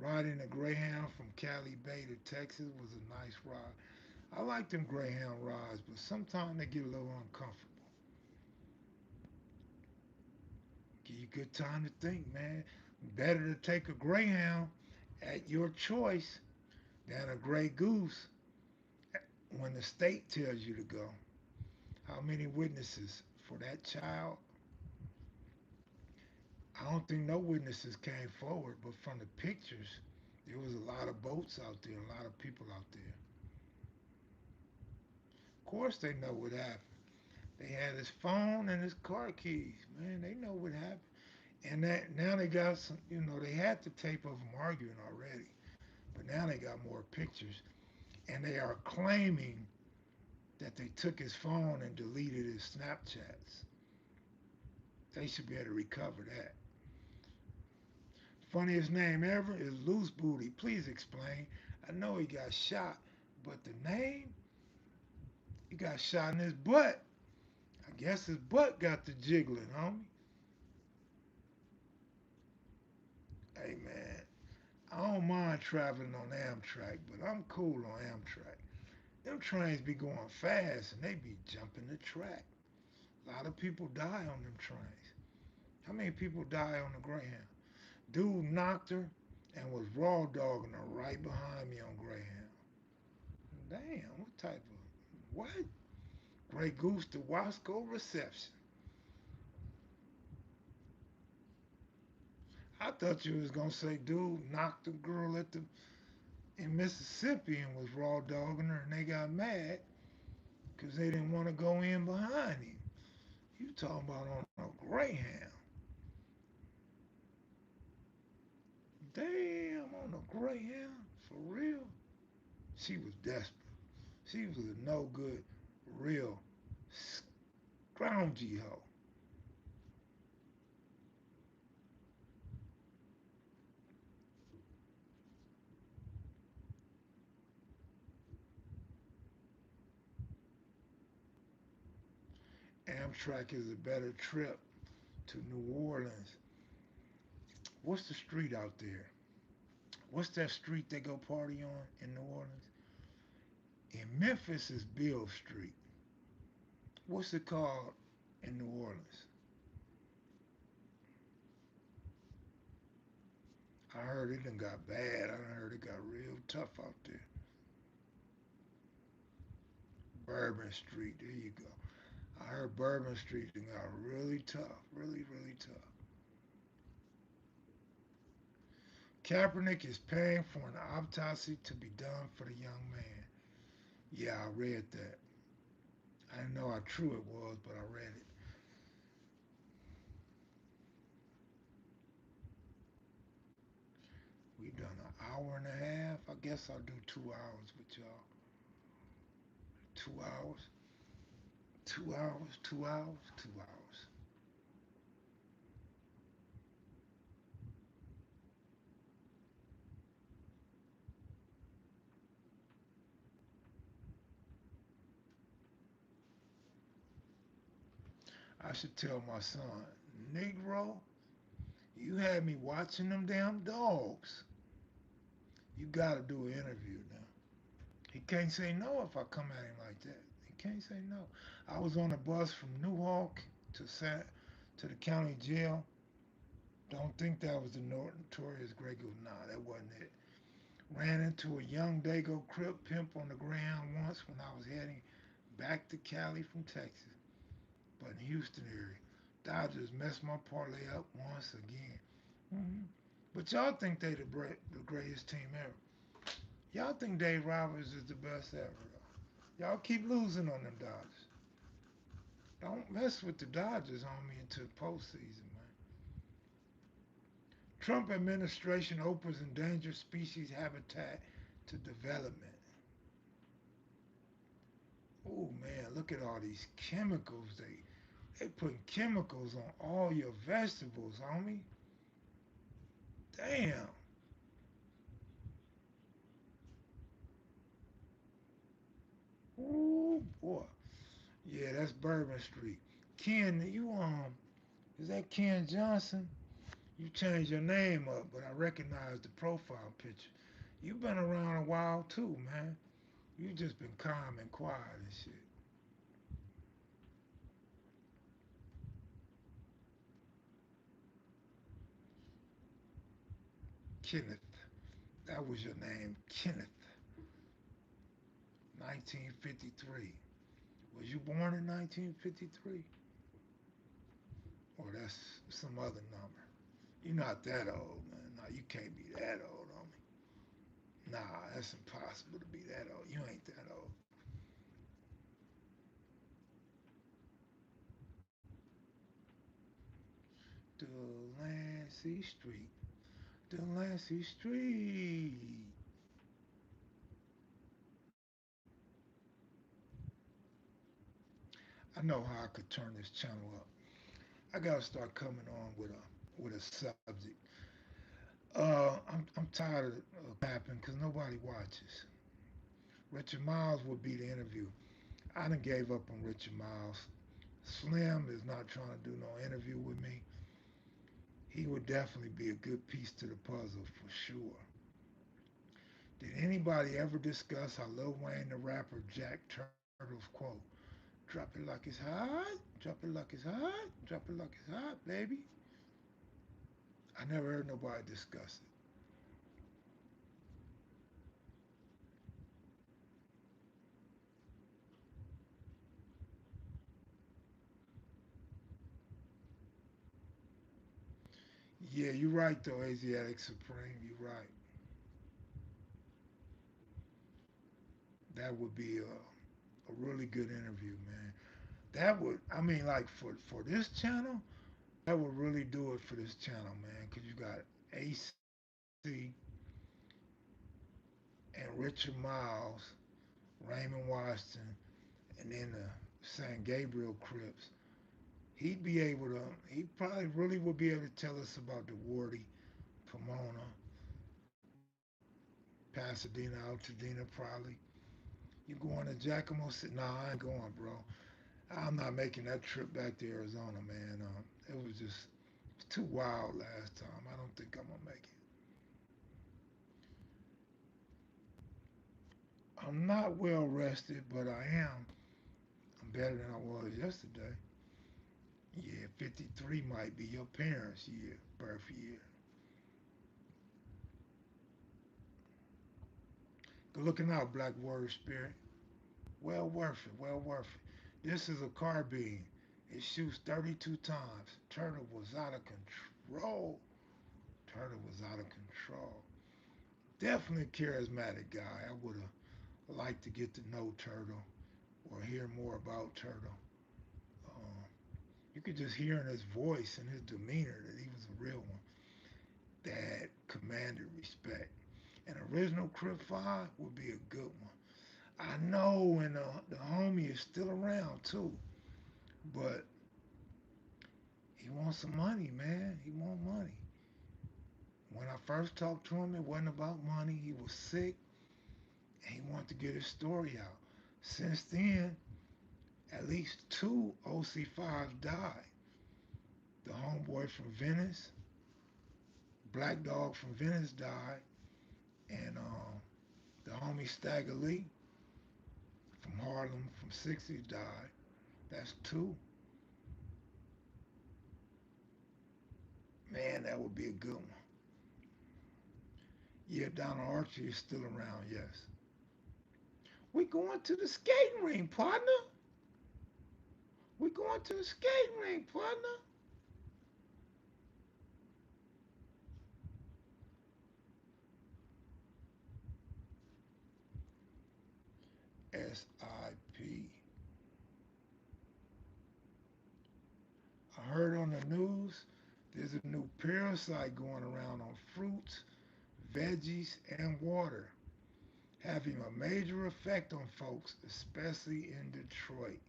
Speaker 1: Riding a Greyhound from Cali Bay to Texas was a nice ride. I like them Greyhound rides, but sometimes they get a little uncomfortable. Give you good time to think, man. Better to take a Greyhound at your choice than a Grey Goose when the state tells you to go. How many witnesses for that child? I don't think no witnesses came forward, but from the pictures, there was a lot of boats out there, a lot of people out there. Of course, they know what happened. They had his phone and his car keys. Man, they know what happened. And that now they got some, they had the tape of them arguing already, but now they got more pictures, and they are claiming that they took his phone and deleted his Snapchats. They should be able to recover that. Funniest name ever is Loose Booty. Please explain. I know he got shot, but the name, he got shot in his butt. I guess his butt got the jiggling, homie. Hey man, I don't mind traveling on Amtrak, but I'm cool on Amtrak. Them trains be going fast and they be jumping the track. A lot of people die on them trains. How many people die on the Greyhound? Dude knocked her and was raw dogging her right behind me on Greyhound. Damn, what type of what? Grey Goose to Wasco reception. I thought you was gonna say dude knocked a girl in Mississippi and was raw dogging her and they got mad because they didn't want to go in behind him. You talking about on a Greyhound. Damn, on a Greyhound? For real? She was desperate. She was a no good, real scroungy hoe. Amtrak is a better trip to New Orleans. What's the street out there? What's that street they go party on in New Orleans? In Memphis is Bill Street. What's it called in New Orleans? I heard it done got bad. I heard it got real tough out there. Bourbon Street, there you go. I heard Bourbon Street done got really tough, really, really tough. Kaepernick is paying for an autopsy to be done for the young man. Yeah, I read that. I didn't know how true it was, but I read it. We've done an hour and a half. I guess I'll do 2 hours with y'all. 2 hours, 2 hours, 2 hours, 2 hours. I should tell my son, Negro, you had me watching them damn dogs. You gotta do an interview now. He can't say no if I come at him like that. He can't say no. I was on a bus from Newhawk to to the county jail. Don't think that was the notorious Grey Goose. Nah, that wasn't it. Ran into a young Dago Crip pimp on the ground once when I was heading back to Cali from Texas, but in Houston area. Dodgers messed my parlay up once again. Hmm. But y'all think they the greatest team ever. Y'all think Dave Roberts is the best ever. Y'all keep losing on them Dodgers. Don't mess with the Dodgers on me until postseason, man. Trump administration opens endangered species habitat to development. Oh man, look at all these chemicals. They putting chemicals on all your vegetables, homie. Damn. Ooh boy. Yeah, that's Bourbon Street. Ken, is that Ken Johnson? You changed your name up, but I recognize the profile picture. You've been around a while too, man. You just been calm and quiet and shit. Kenneth. That was your name, Kenneth. 1953. Was you born in 1953? Or that's some other number? You're not that old, man. No, you can't be that old, homie. Nah, that's impossible to be that old. You ain't that old. Delancey Street. Delancey Street. I know how I could turn this channel up. I gotta start coming on with a subject. I'm tired of capping because nobody watches. Richard Miles would be the interview. I done gave up on Richard Miles. Slim is not trying to do no interview with me. He would definitely be a good piece to the puzzle for sure. Did anybody ever discuss how Lil Wayne the rapper Jack Turtle's quote, drop it like it's hot, drop it like it's hot, drop it like it's hot, baby? I never heard nobody discuss it. Yeah, you're right though, Asiatic Supreme. You're right. That would be a really good interview, man. That would, I mean, like for this channel, that would really do it for this channel, man. Cause you got AC and Richard Miles, Raymond Washington, and then the San Gabriel Crips. He'd be able to. He probably really would be able to tell us about the Wardy, Pomona, Pasadena, Altadena, probably. You going to Giacomo City? Nah, I ain't going, bro. I'm not making that trip back to Arizona, man. It was just too wild last time. I don't think I'm gonna make it. I'm not well rested, but I am. I'm better than I was yesterday. Yeah, 53 might be your parents' year, birth year. Good looking out, Black Warrior Spirit. Well worth it, well worth it. This is a carbine. It shoots 32 times. Turtle was out of control. Turtle was out of control. Definitely a charismatic guy. I would have liked to get to know Turtle or hear more about Turtle. Um, you could just hear in his voice and his demeanor that he was a real one that commanded respect. An original Crip 5 would be a good one. I know, and the homie is still around too, but he wants some money, man. He want money. When I first talked to him, it wasn't about money. He was sick, and he wanted to get his story out. Since then, at least two OC5s died. The homeboy from Venice, Black Dog from Venice died, and the homie Stagger Lee from Harlem from 60s died. That's two. Man, that would be a good one. Yeah, Donald Archie is still around, yes. We going to the skating ring, partner. We going to the skating ring, partner. SIP. I heard on the news there's a new parasite going around on fruits, veggies, and water, having a major effect on folks, especially in Detroit.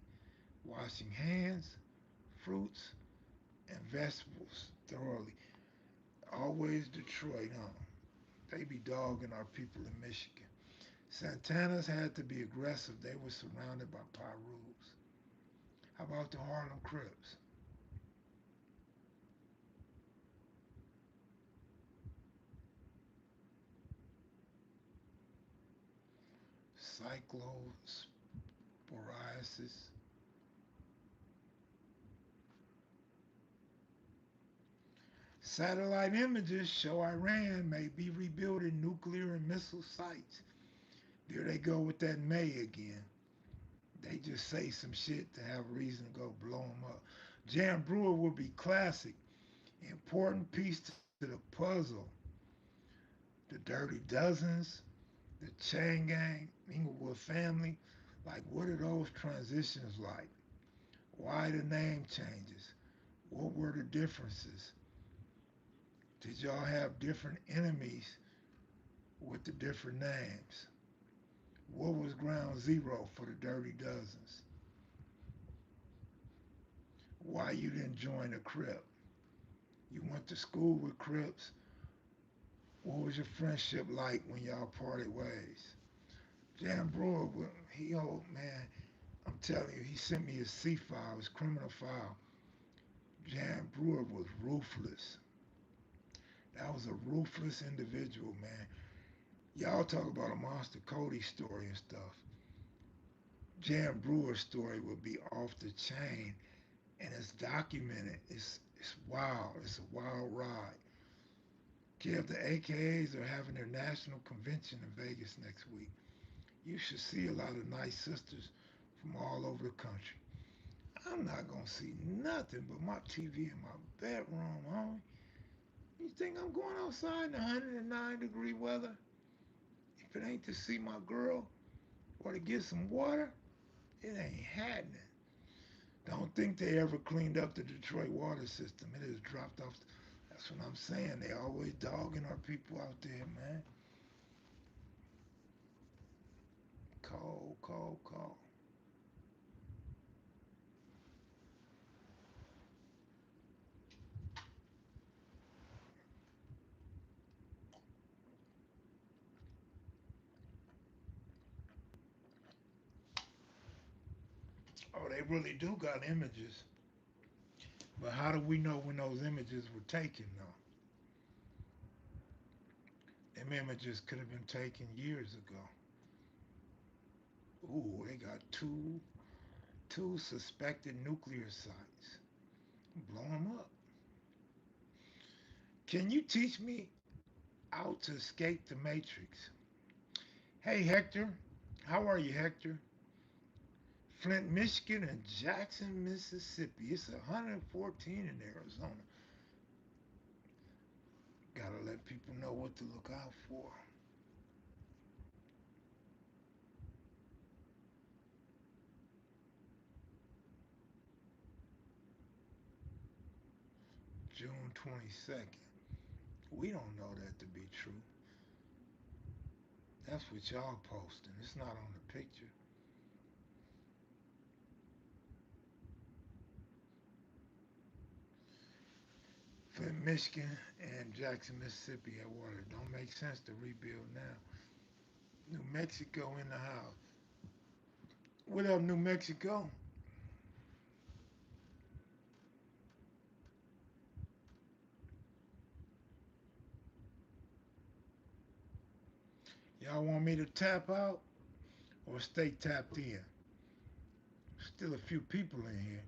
Speaker 1: Washing hands, fruits, and vegetables thoroughly. Always Detroit, huh? They be dogging our people in Michigan. Santana's had to be aggressive. They were surrounded by Pyrus. How about the Harlem Crips? Cyclosporiasis. Satellite images show Iran may be rebuilding nuclear and missile sites. There they go with that May again. They just say some shit to have a reason to go blow them up. Jan Brewer will be classic. Important piece to the puzzle. The Dirty Dozens, the Chain Gang, Inglewood Family. Like, what are those transitions like? Why the name changes? What were the differences? Did y'all have different enemies with the different names? What was ground zero for the Dirty Dozens? Why you didn't join a Crip? You went to school with Crips. What was your friendship like when y'all parted ways? Jan Brewer, he old man, I'm telling you, he sent me his C file, his criminal file. Jan Brewer was ruthless. That was a ruthless individual, man. Y'all talk about a Monster Cody story and stuff. Jan Brewer's story would be off the chain, and it's documented. It's wild. It's a wild ride. Kev, the AKAs are having their national convention in Vegas next week. You should see a lot of nice sisters from all over the country. I'm not gonna see nothing but my TV in my bedroom, homie. You think I'm going outside in 109-degree weather? If it ain't to see my girl or to get some water, it ain't happening. Don't think they ever cleaned up the Detroit water system. It has dropped off. That's what I'm saying. They always dogging our people out there, man. Cold, cold, cold. Oh, they really do got images. But how do we know when those images were taken, though? Them images could have been taken years ago. Ooh, they got two suspected nuclear sites. Blow them up. Can you teach me how to escape the Matrix? Hey, Hector. How are you, Hector? Flint, Michigan, and Jackson, Mississippi. It's 114 in Arizona. Gotta let people know what to look out for. June 22nd. We don't know that to be true. That's what y'all posting. It's not on the picture. Flint, Michigan, and Jackson, Mississippi at water. Don't make sense to rebuild now. New Mexico in the house. What up, New Mexico? Y'all want me to tap out or stay tapped in? Still a few people in here.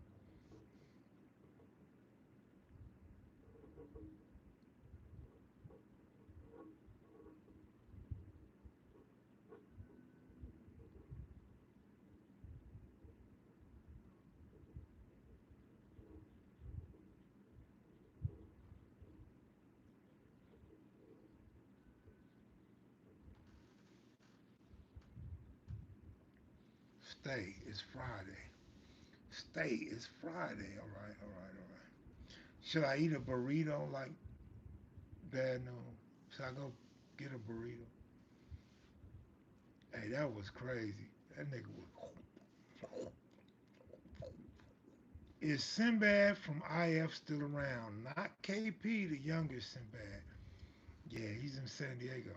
Speaker 1: Stay. It's Friday. Stay. It's Friday. All right. All right. All right. Should I eat a burrito like bad news? Should I go get a burrito? Hey, that was crazy. That nigga was. Is Sinbad from IF still around? Not KP, the youngest Sinbad. Yeah, he's in San Diego.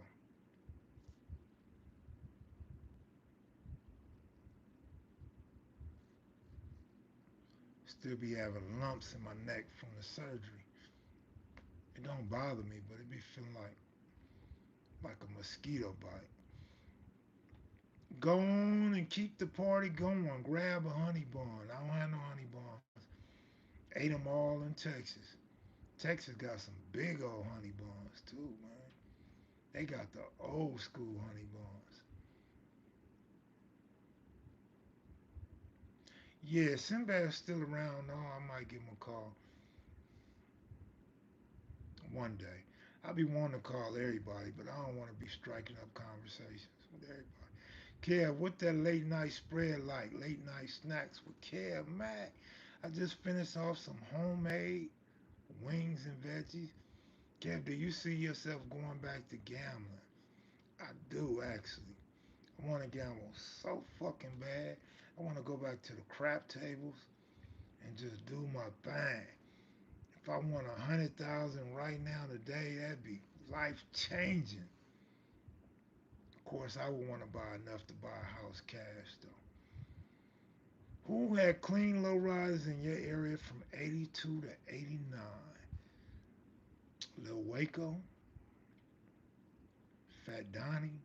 Speaker 1: Still be having lumps in my neck from the surgery. It don't bother me, but it be feeling like a mosquito bite. Go on and keep the party going. Grab a honey bun. I don't have no honey buns. Ate them all in Texas. Texas got some big old honey buns too, man. They got the old school honey buns. Yeah, Sinbad's still around. No, I might give him a call one day. I be wanting to call everybody, but I don't want to be striking up conversations with everybody. Kev, what that late night spread like? Late night snacks with Kev Mac. I just finished off some homemade wings and veggies. Kev, do you see yourself going back to gambling? I do actually. I want to gamble so fucking bad. I want to go back to the crap tables and just do my thing. If I won 100,000 right now today, that'd be life changing. Of course, I would want to buy enough to buy a house cash though. Who had clean lowriders in your area from 82 to 89? Lil Waco, Fat Donnie,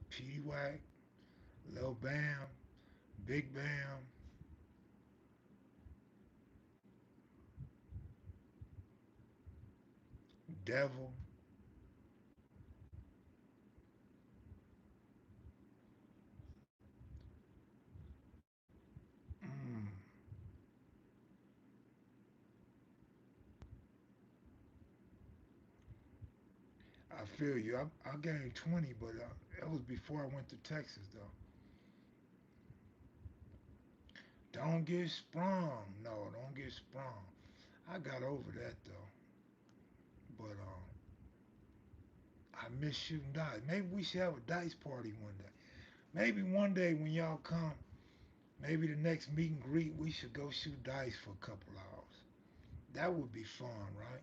Speaker 1: P Wack, Lil Bam, Big Bam, Devil. Mm, I feel you. I gained 20, but that was before I went to Texas though. Don't get sprung. No, don't get sprung. I got over that though. But I miss shooting dice. Maybe we should have a dice party one day. Maybe one day when y'all come, maybe the next meet and greet, we should go shoot dice for a couple hours. That would be fun, right?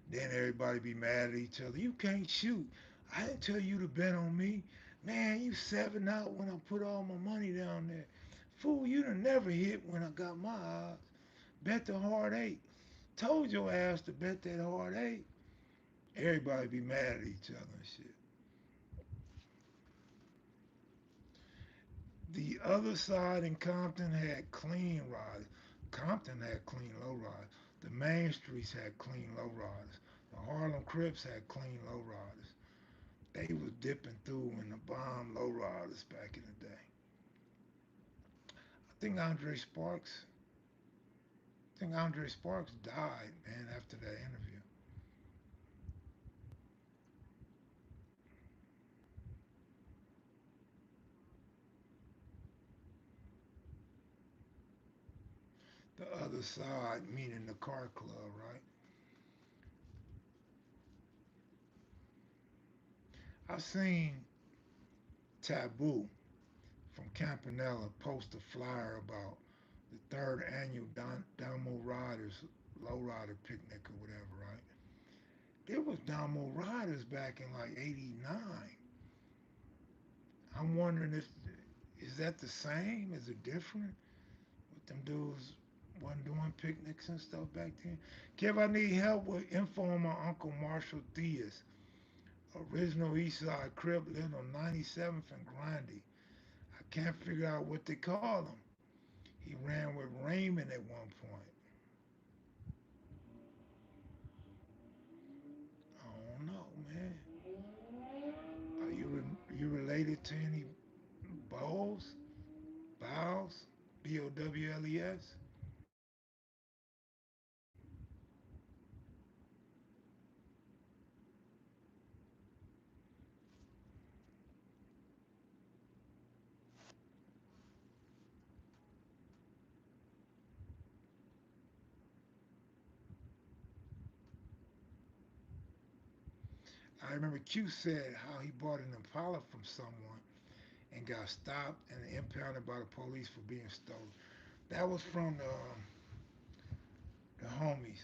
Speaker 1: Then everybody be mad at each other. You can't shoot. I didn't tell you to bet on me. Man, you 7 out when I put all my money down there. Fool, you done never hit when I got my odds. Bet the hard eight. Told your ass to bet that hard eight. Everybody be mad at each other and shit. The other side in Compton had clean riders. Compton had clean low riders. The main streets had clean low riders. The Harlem Crips had clean low riders. They was dipping through in the bomb low riders back in the day. I think Andre Sparks. I think Andre Sparks died, man, after that interview. The other side, meaning the car club, right? I seen Taboo from Campanella post a flyer about the third annual Domo Riders Lowrider Picnic or whatever, right? There was Domo Riders back in like '89. I'm wondering if is that the same? Is it different? With them dudes wasn't doing picnics and stuff back then. Kev, I need help with info on my Uncle Marshall Diaz. Original Eastside Crib lived on 97th and Grundy. I can't figure out what they call him. He ran with Raymond at one point. I don't know, man. Are you related to any Bowles? Bowles? Bowles? I remember Q said how he bought an Impala from someone and got stopped and impounded by the police for being stolen. That was from the homies,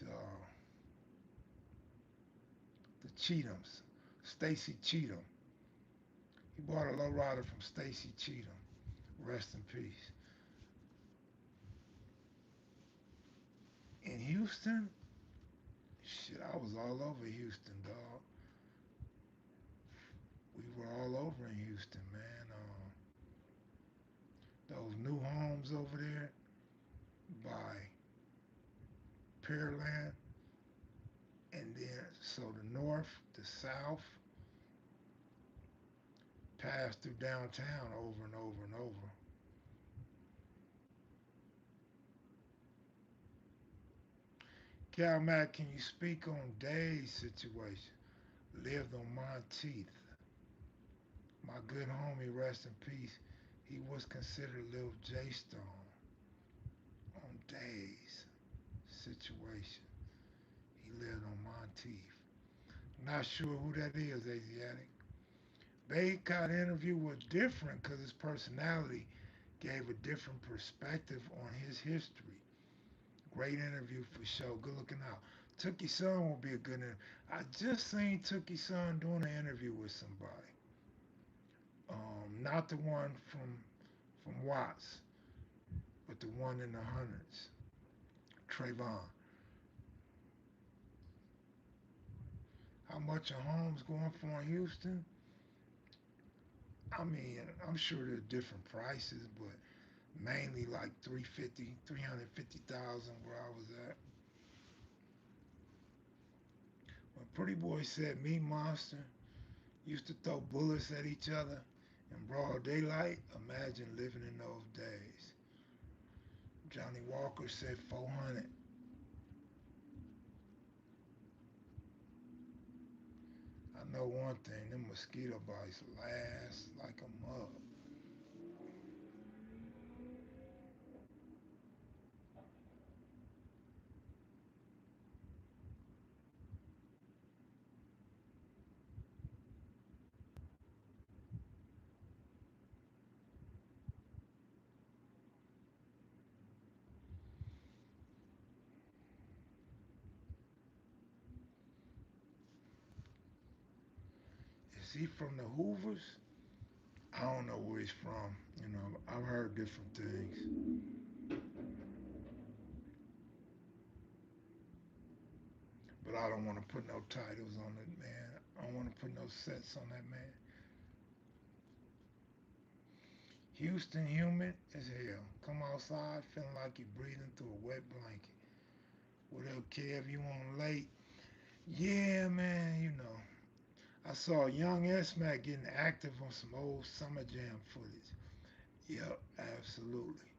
Speaker 1: the Cheathams, Stacy Cheatham. He bought a lowrider from Stacy Cheatham. Rest in peace. In Houston, shit, I was all over Houston, dog. We were all over in Houston, man. Those new homes over there by Pearland, and then so the north, the south, passed through downtown over and over and over. Kev Mac, can you speak on Dave's situation? Lived on my teeth. My good homie, rest in peace. He was considered Lil J Stone on Dave's situation. He lived on my teeth. Not sure who that is, Asiatic. Baycott interview was different because his personality gave a different perspective on his history. Great interview for sure. Good looking out. Tookie's son will be a good interview. I just seen Tookie's son doing an interview with somebody. Not the one from Watts, but the one in the hundreds. Trayvon. How much a home's going for in Houston? I mean, I'm sure there's different prices, but mainly like 350, 350,000 where I was at. When Pretty Boy said me monster used to throw bullets at each other in broad daylight, imagine living in those days. Johnny Walker said 400. I know one thing, them mosquito bites last like a mug. Is he from the Hoovers? I don't know where he's from. You know, I've heard different things. But I don't want to put no titles on it, man. I don't want to put no sets on that, man. Houston humid as hell. Come outside feeling like you're breathing through a wet blanket. What up, Kev? You on late? Yeah, man, you know. I saw young S Mac getting active on some old Summer Jam footage. Yep, absolutely.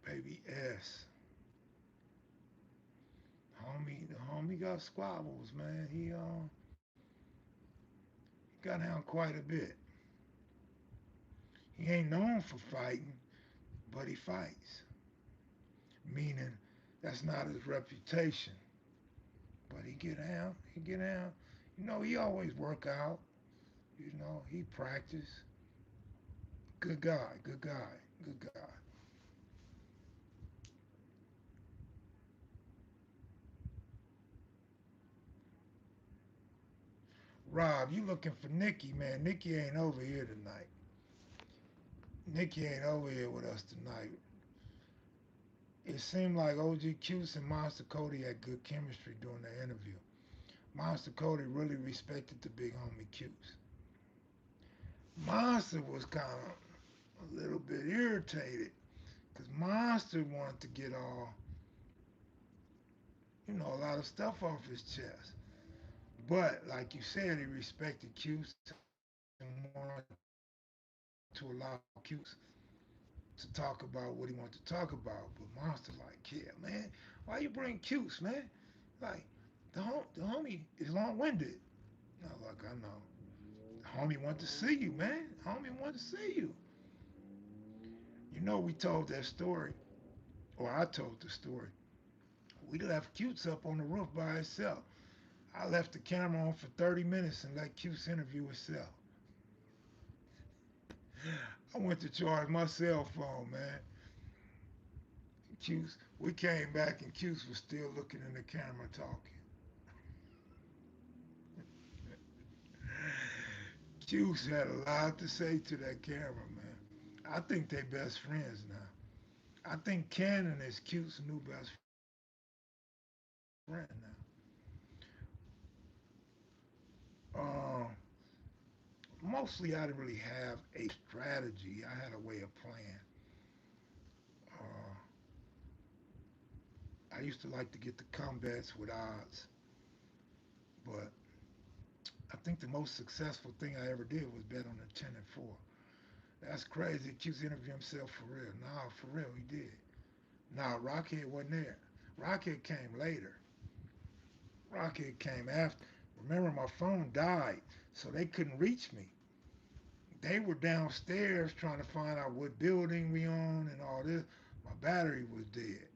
Speaker 1: Baby S. The homie got squabbles, man. He got down quite a bit. He ain't known for fighting, but he fights. Meaning that's not his reputation. But he get down. You know, he always work out. You know, he practice. Good guy, good guy, good guy. Rob, you looking for Nikki, man. Nikki ain't over here tonight. Nikki ain't over here with us tonight. It seemed like OG Cuse and Monster Cody had good chemistry during the interview. Monster Cody really respected the big homie Cuse. Monster was kind of a little bit irritated because Monster wanted to get a lot of stuff off his chest. But like you said, he respected Cuse and wanted to allow Cuse to talk about what he wanted to talk about. But Monster like, yeah, man, why you bring Cuse, man? Like, the homie is long-winded. I was like, I know. The homie want to see you, man. The homie want to see you. You know, we told that story, or I told the story. We left Cuse up on the roof by himself. I left the camera on for 30 minutes and let Cuse interview himself. I went to charge my cell phone, man. Cuse, we came back and Cuse was still looking in the camera talking. Cuse had a lot to say to that camera, man. I think they best friends now. I think Cannon is Cuse's new best friend now. Uh, Mostly I didn't really have a strategy. I had a way of playing. Uh, I used to like to get the comebacks with odds, but I think the most successful thing I ever did was bet on the 10 and 4. That's crazy. Q's interview himself for real. Nah, for real, he did. Nah, Rockhead wasn't there. Rocket came later. Rocket came after. Remember, my phone died, so they couldn't reach me. They were downstairs trying to find out what building we on and all this. My battery was dead.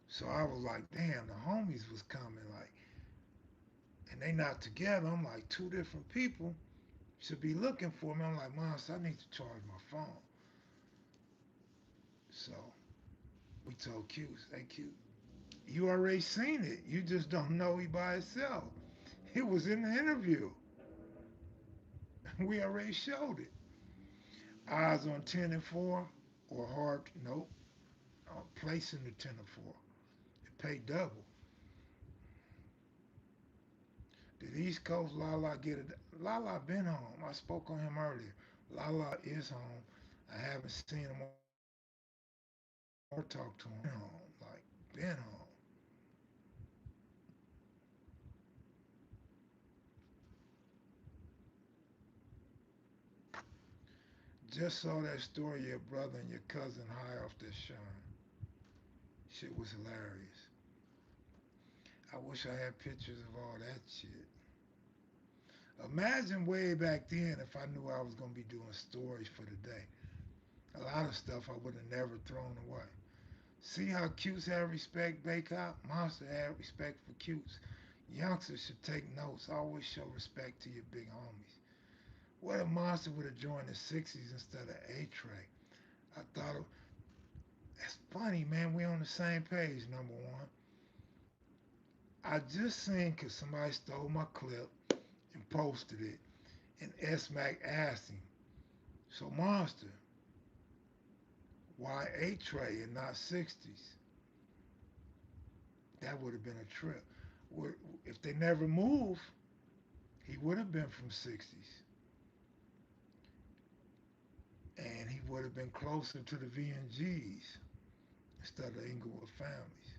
Speaker 1: So I was like, damn, the homies was coming, like, and they not together. I'm like, two different people should be looking for me. I'm like, Monster, I need to charge my phone. So we told Q, hey Q, you already seen it. You just don't know he by himself. It was in the interview. We already showed it. Eyes on 10 and 4 or hard, nope. Placing the 10 and 4. It paid double. Did East Coast Lala get it? Lala been home. I spoke on him earlier. Lala is home. I haven't seen him or talked to him. Been home. Like, been home. Just saw that story of your brother and your cousin high off that shine. Shit was hilarious. I wish I had pictures of all that shit. Imagine way back then if I knew I was going to be doing stories for the day. A lot of stuff I would have never thrown away. See how cutes have respect, Baycott? Monster have respect for cutes. Youngsters should take notes. Always show respect to your big homies. What if Monster would have joined the 60s instead of A-Tray? I thought, that's funny, man. We on the same page, number one. I just seen because somebody stole my clip and posted it, and S Mac asked him, so Monster, why A-Tray and not 60s? That would have been a trip. If they never moved, he would have been from 60s, and he would have been closer to the VNGs instead of Inglewood families.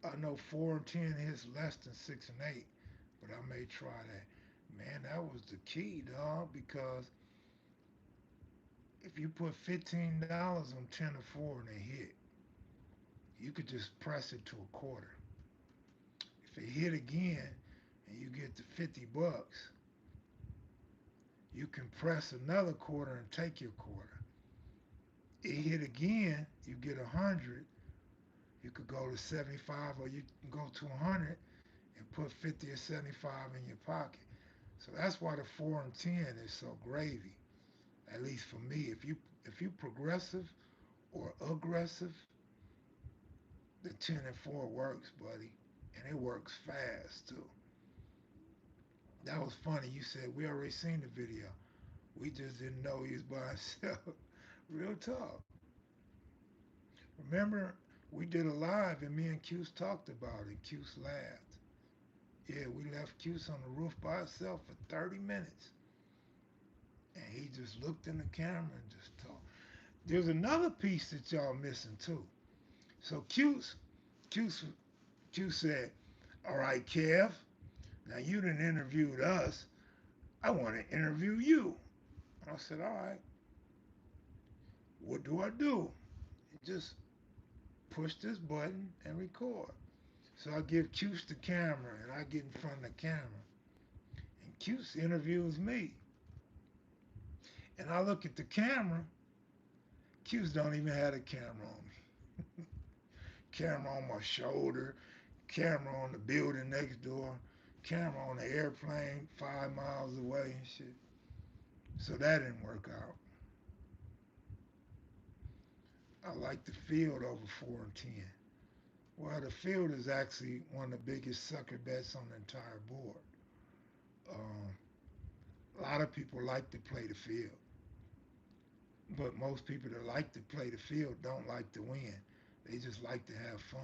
Speaker 1: I know 4 and 10 hits less than 6 and 8, but I may try that. Man, that was the key, dog, because if you put $15 on 10 or 4 and they hit, you could just press it to a quarter. If it hit again and you get to 50 bucks, you can press another quarter and take your quarter. It hit again, you get 100. You could go to 75 or you can go to 100 and put 50 or 75 in your pocket. So that's why the 4 and 10 is so gravy. At least for me, if you progressive or aggressive, the 10 and 4 works, buddy, and it works fast too. That was funny. You said we already seen the video. We just didn't know he was by himself. Real talk. Remember, we did a live and me and Cuse talked about it. Cuse laughed. Yeah, we left Cuse on the roof by himself for 30 minutes. And he just looked in the camera and just talked. There's another piece that y'all missing too. So Cuse, Cuse said, all right, Kev, now you done interviewed us. I want to interview you. I said, all right, what do I do? Just push this button and record. So I give Cuse the camera and I get in front of the camera. And Cuse interviews me. And I look at the camera. Cuse don't even have a camera on me. Camera on my shoulder, camera on the building next door, camera on the airplane 5 miles away and shit. So that didn't work out. I like the field over 4 and 10. Well, the field is actually one of the biggest sucker bets on the entire board. Um, a lot of people like to play the field, but most people that like to play the field don't like to win. They just like to have fun.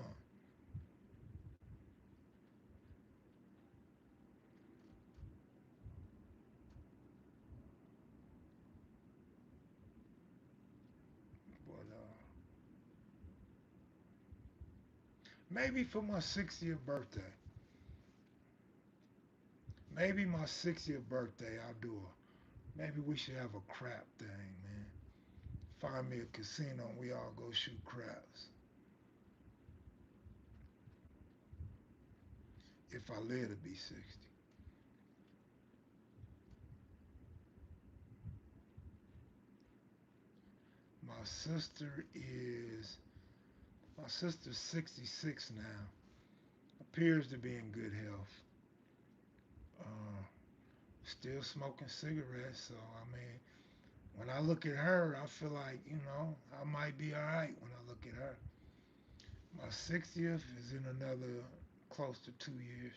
Speaker 1: But maybe for my 60th birthday, maybe my 60th birthday, I'll do a. Maybe we should have a crap thing, man. Find me a casino and we all go shoot craps. If I live to be 60. My sister is my sister's 66 now. Appears to be in good health. Uh, Still smoking cigarettes, so I mean, when I look at her, I feel like, I might be all right when I look at her. My 60th is in another close to 2 years.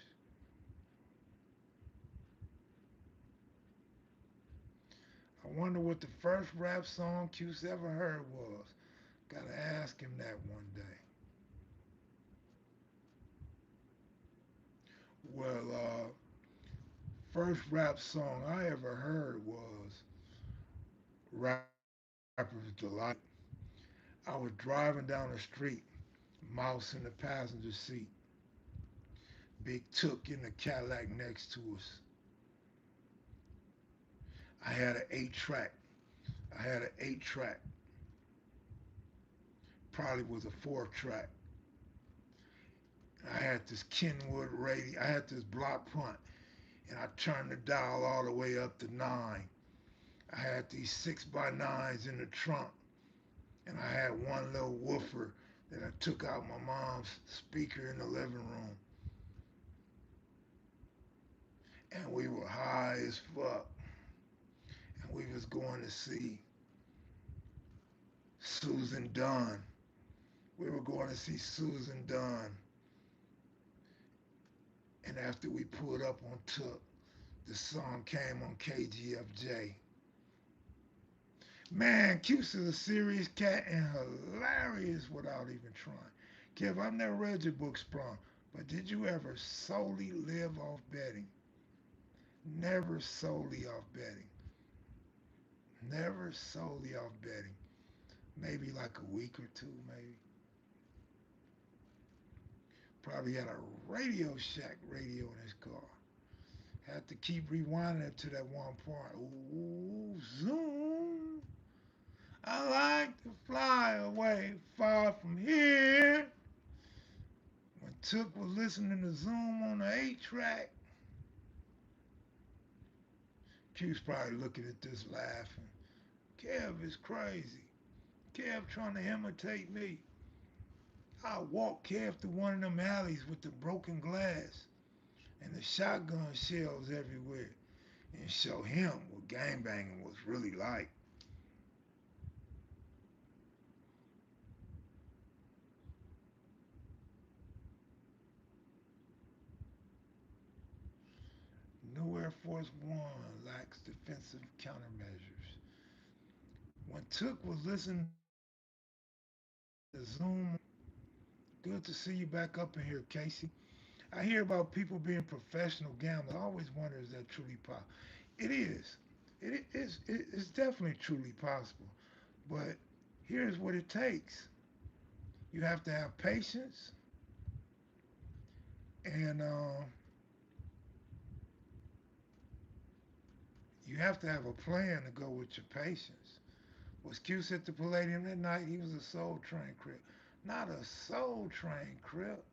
Speaker 1: I wonder what the first rap song Cuse ever heard was. Gotta ask him that one day. Well, first rap song I ever heard was Rapper's Delight. I was driving down the street, mouse in the passenger seat, Big Took in the Cadillac next to us. I had an 8 track. I had an 8 track. Probably was a 4 track. I had this Kenwood radio. I had this block punt, and I turned the dial all the way up to 9. I had these 6x9s in the trunk, and I had one little woofer that I took out my mom's speaker in the living room, and we were high as fuck, and we was going to see Susan Dunn. We were going to see Susan Dunn, and after we pulled up on Took, the song came on KGFJ. Man, Cuse is a serious cat and hilarious without even trying. Kev, I've never read your book, Sprung, but did you ever solely live off betting? Never solely off betting. Never solely off betting. Maybe like a week or two, maybe. Probably had a Radio Shack radio in his car. Had to keep rewinding it to that one part. Ooh, zoom. I like to fly away far from here. When Took was listening to Zoom on the 8 track, Q's probably looking at this laughing. Kev is crazy. Kev trying to imitate me. I walk Kev through one of them alleys with the broken glass and the shotgun shells everywhere and show him what gangbanging was really like. New Air Force One lacks defensive countermeasures. When Took was listening to Zoom on the 8 track, good to see you back up in here, Casey. I hear about people being professional gamblers. I always wonder, is that truly possible? It is. It's definitely truly possible. But here's what it takes. You have to have patience, and you have to have a plan to go with your patience. Was Cuse at the Palladium that night? He was a Soul Train Crip. Not a Soul Train Crip.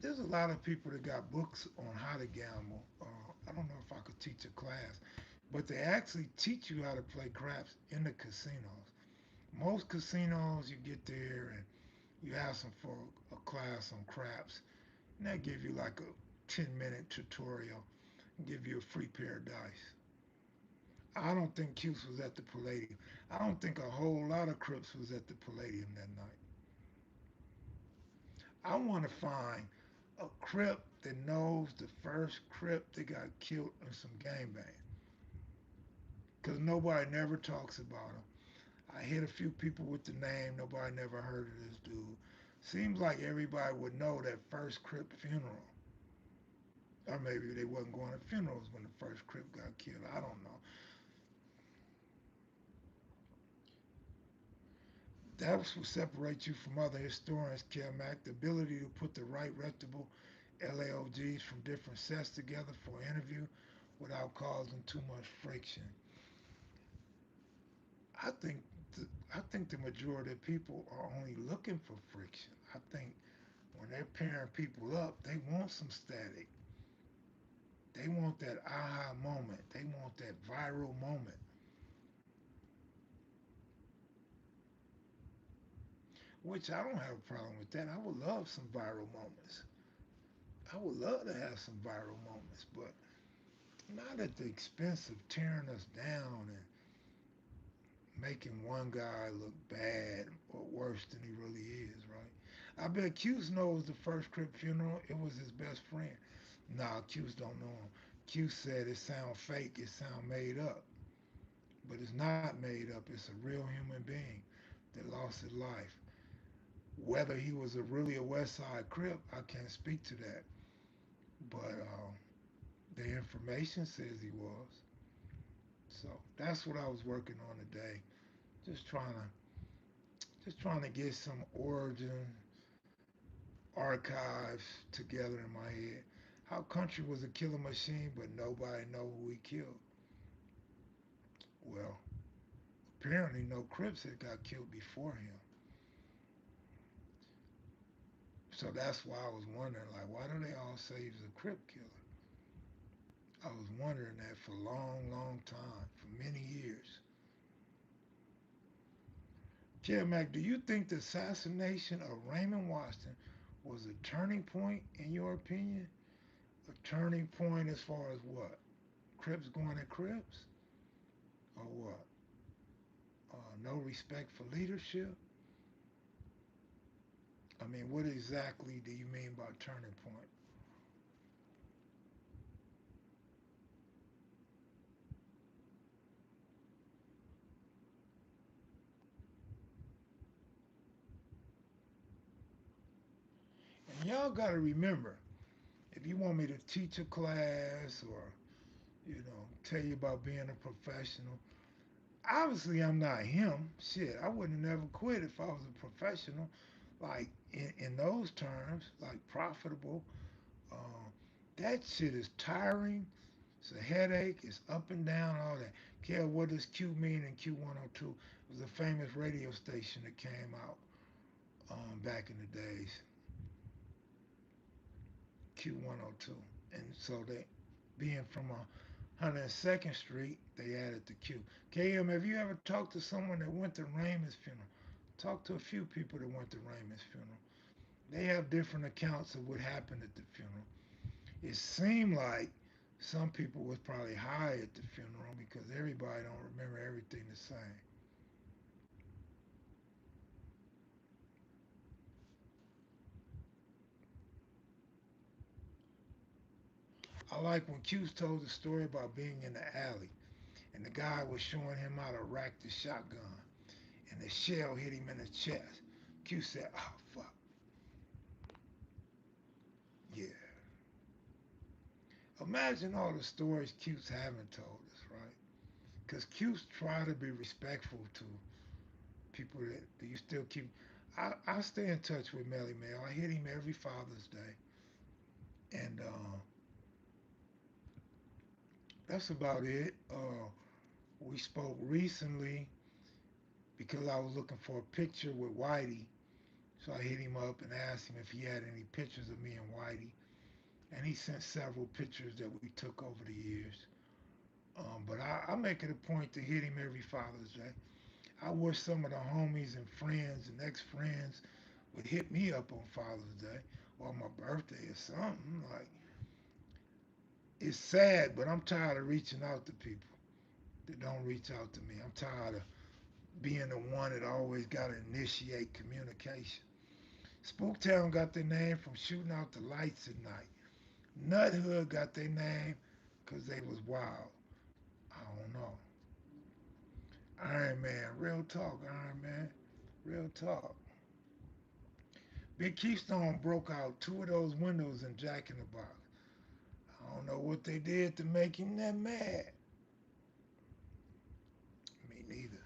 Speaker 1: There's a lot of people that got books on how to gamble. I don't know if I could teach a class, but they actually teach you how to play craps in the casinos. Most casinos, you get there and you ask them for a class on craps, and they give you like a 10-minute tutorial and give you a free pair of dice. I don't think Cuse was at the Palladium. I don't think a whole lot of Crips was at the Palladium that night. I want to find a Crip that knows the first Crip that got killed in some gangbang. Because nobody never talks about him. I hit a few people with the name. Nobody never heard of this dude. Seems like everybody would know that first Crip funeral. Or maybe they wasn't going to funerals when the first Crip got killed. I don't know. That's what separates you from other historians, Kev Mac, the ability to put the right reputable LAOGs from different sets together for an interview without causing too much friction. I think I think the majority of people are only looking for friction. I think when they're pairing people up, they want some static. They want that aha moment. They want that viral moment, which I don't have a problem with that. I would love some viral moments. I would love to have some viral moments, but not at the expense of tearing us down and making one guy look bad or worse than he really is, right? I bet Q's knows the first Crip funeral, it was his best friend. Nah, Q's don't know him. Q said it sound fake, it sound made up. But it's not made up, it's a real human being that lost his life. Whether he was really a West Side Crip, I can't speak to that. But the information says he was. So that's what I was working on today. Just trying to get some origin archives together in my head. How country was a killer machine, but nobody know who he killed. Well, apparently no Crips had got killed before him. So that's why I was wondering, like, why do they all say he was a Crip killer? I was wondering that for a long, long time, for many years. Kev Mac, do you think the assassination of Raymond Washington was a turning point in your opinion? A turning point as far as what? Crips going at Crips? Or what? No respect for leadership? I mean, what exactly do you mean by turning point? And y'all got to remember, if you want me to teach a class or, tell you about being a professional, obviously I'm not him. Shit, I wouldn't have never quit if I was a professional. Like, in those terms, like profitable, uh, that shit is tiring. It's a headache. It's up and down, all that. Kev, what does Q mean in Q102? It was a famous radio station that came out back in the days, Q102. And so they, being from 102nd Street, they added the Q. KM, have you ever talked to someone that went to Raymond's funeral? Talked to a few people that went to Raymond's funeral. They have different accounts of what happened at the funeral. It seemed like some people was probably high at the funeral because everybody don't remember everything the same. I like when Q told the story about being in the alley and the guy was showing him how to rack the shotgun and the shell hit him in the chest. Q said, "Oh fuck, yeah." Imagine all the stories Q's haven't told us, right? Because Q's try to be respectful to people that you still keep. I stay in touch with Melly Mel. I hit him every Father's Day, and that's about it. We spoke recently because I was looking for a picture with Whitey, so I hit him up and asked him if he had any pictures of me and Whitey, and he sent several pictures that we took over the years. But I make it a point to hit him every Father's Day. I wish some of the homies and friends and ex-friends would hit me up on Father's Day or my birthday or something. Like, it's sad, but I'm tired of reaching out to people that don't reach out to me. I'm tired of being the one that always got to initiate communication. Spooktown got their name from shooting out the lights at night. Nut Hood got their name because they was wild. I don't know. Iron Man, real talk, Iron Man, real talk. Big Keystone broke out two of those windows in Jack in the Box. I don't know what they did to make him that mad. Me neither.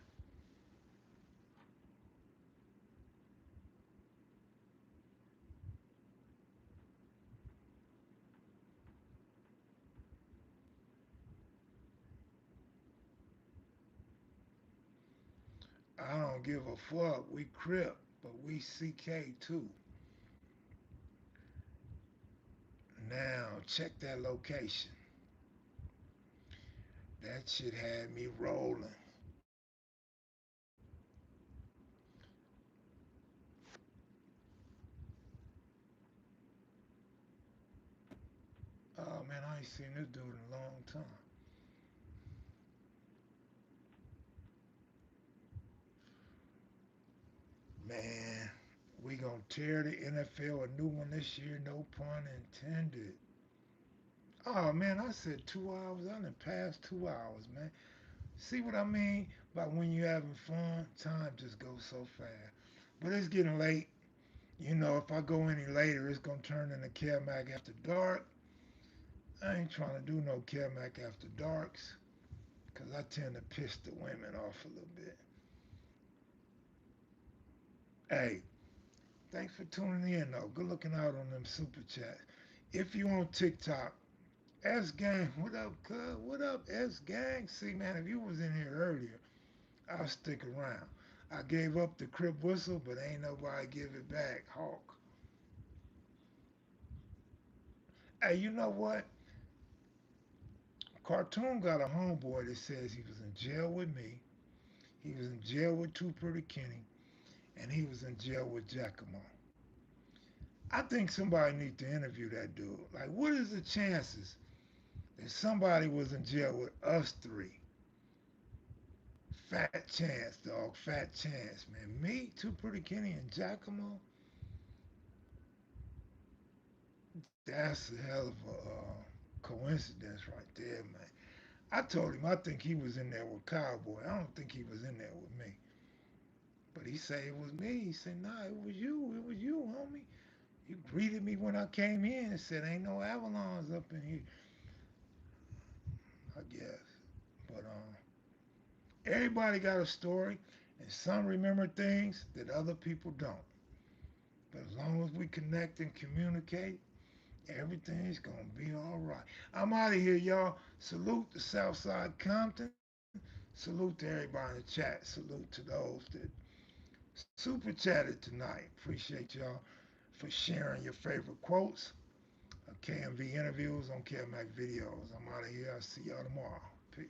Speaker 1: don't give a fuck. We Crip, but we CK too. Now, check that location. That shit had me rolling. Oh man, I ain't seen this dude in a long time. Man, we gonna tear the NFL a new one this year, no pun intended. Oh man, I said 2 hours. I done passed 2 hours, man. See what I mean? By when you having fun, time just goes so fast. But it's getting late. You know, if I go any later, it's gonna turn into Kev Mac after dark. I ain't trying to do no Kev Mac after darks, cause I tend to piss the women off a little bit. Hey, thanks for tuning in though. Good looking out on them super chats. If you on TikTok, S Gang, what up, cuz? What up, S Gang? See, man, if you was in here earlier, I'll stick around. I gave up the Crip whistle, but ain't nobody give it back, Hawk. Hey, you know what? Cartoon got a homeboy that says he was in jail with me, he was in jail with Too Pretty Kenny, and he was in jail with Giacomo. I think somebody needs to interview that dude. Like, what is the chances that somebody was in jail with us three? Fat chance, dog. Fat chance, man. Me, Too Pretty Kenny, and Giacomo. That's a hell of a coincidence right there, man. I told him I think he was in there with Cowboy. I don't think he was in there with me. But he said it was me. He said, nah, it was you. It was you, homie. You greeted me when I came in and said, ain't no Avalons up in here, I guess. But everybody got a story, and some remember things that other people don't. But as long as we connect and communicate, everything's gonna be all right. I'm out of here, y'all. Salute to Southside Compton. Salute to everybody in the chat. Salute to those that super chatted tonight. Appreciate y'all for sharing your favorite quotes. KMV interviews on KMAC videos. I'm out of here. I'll see y'all tomorrow. Peace.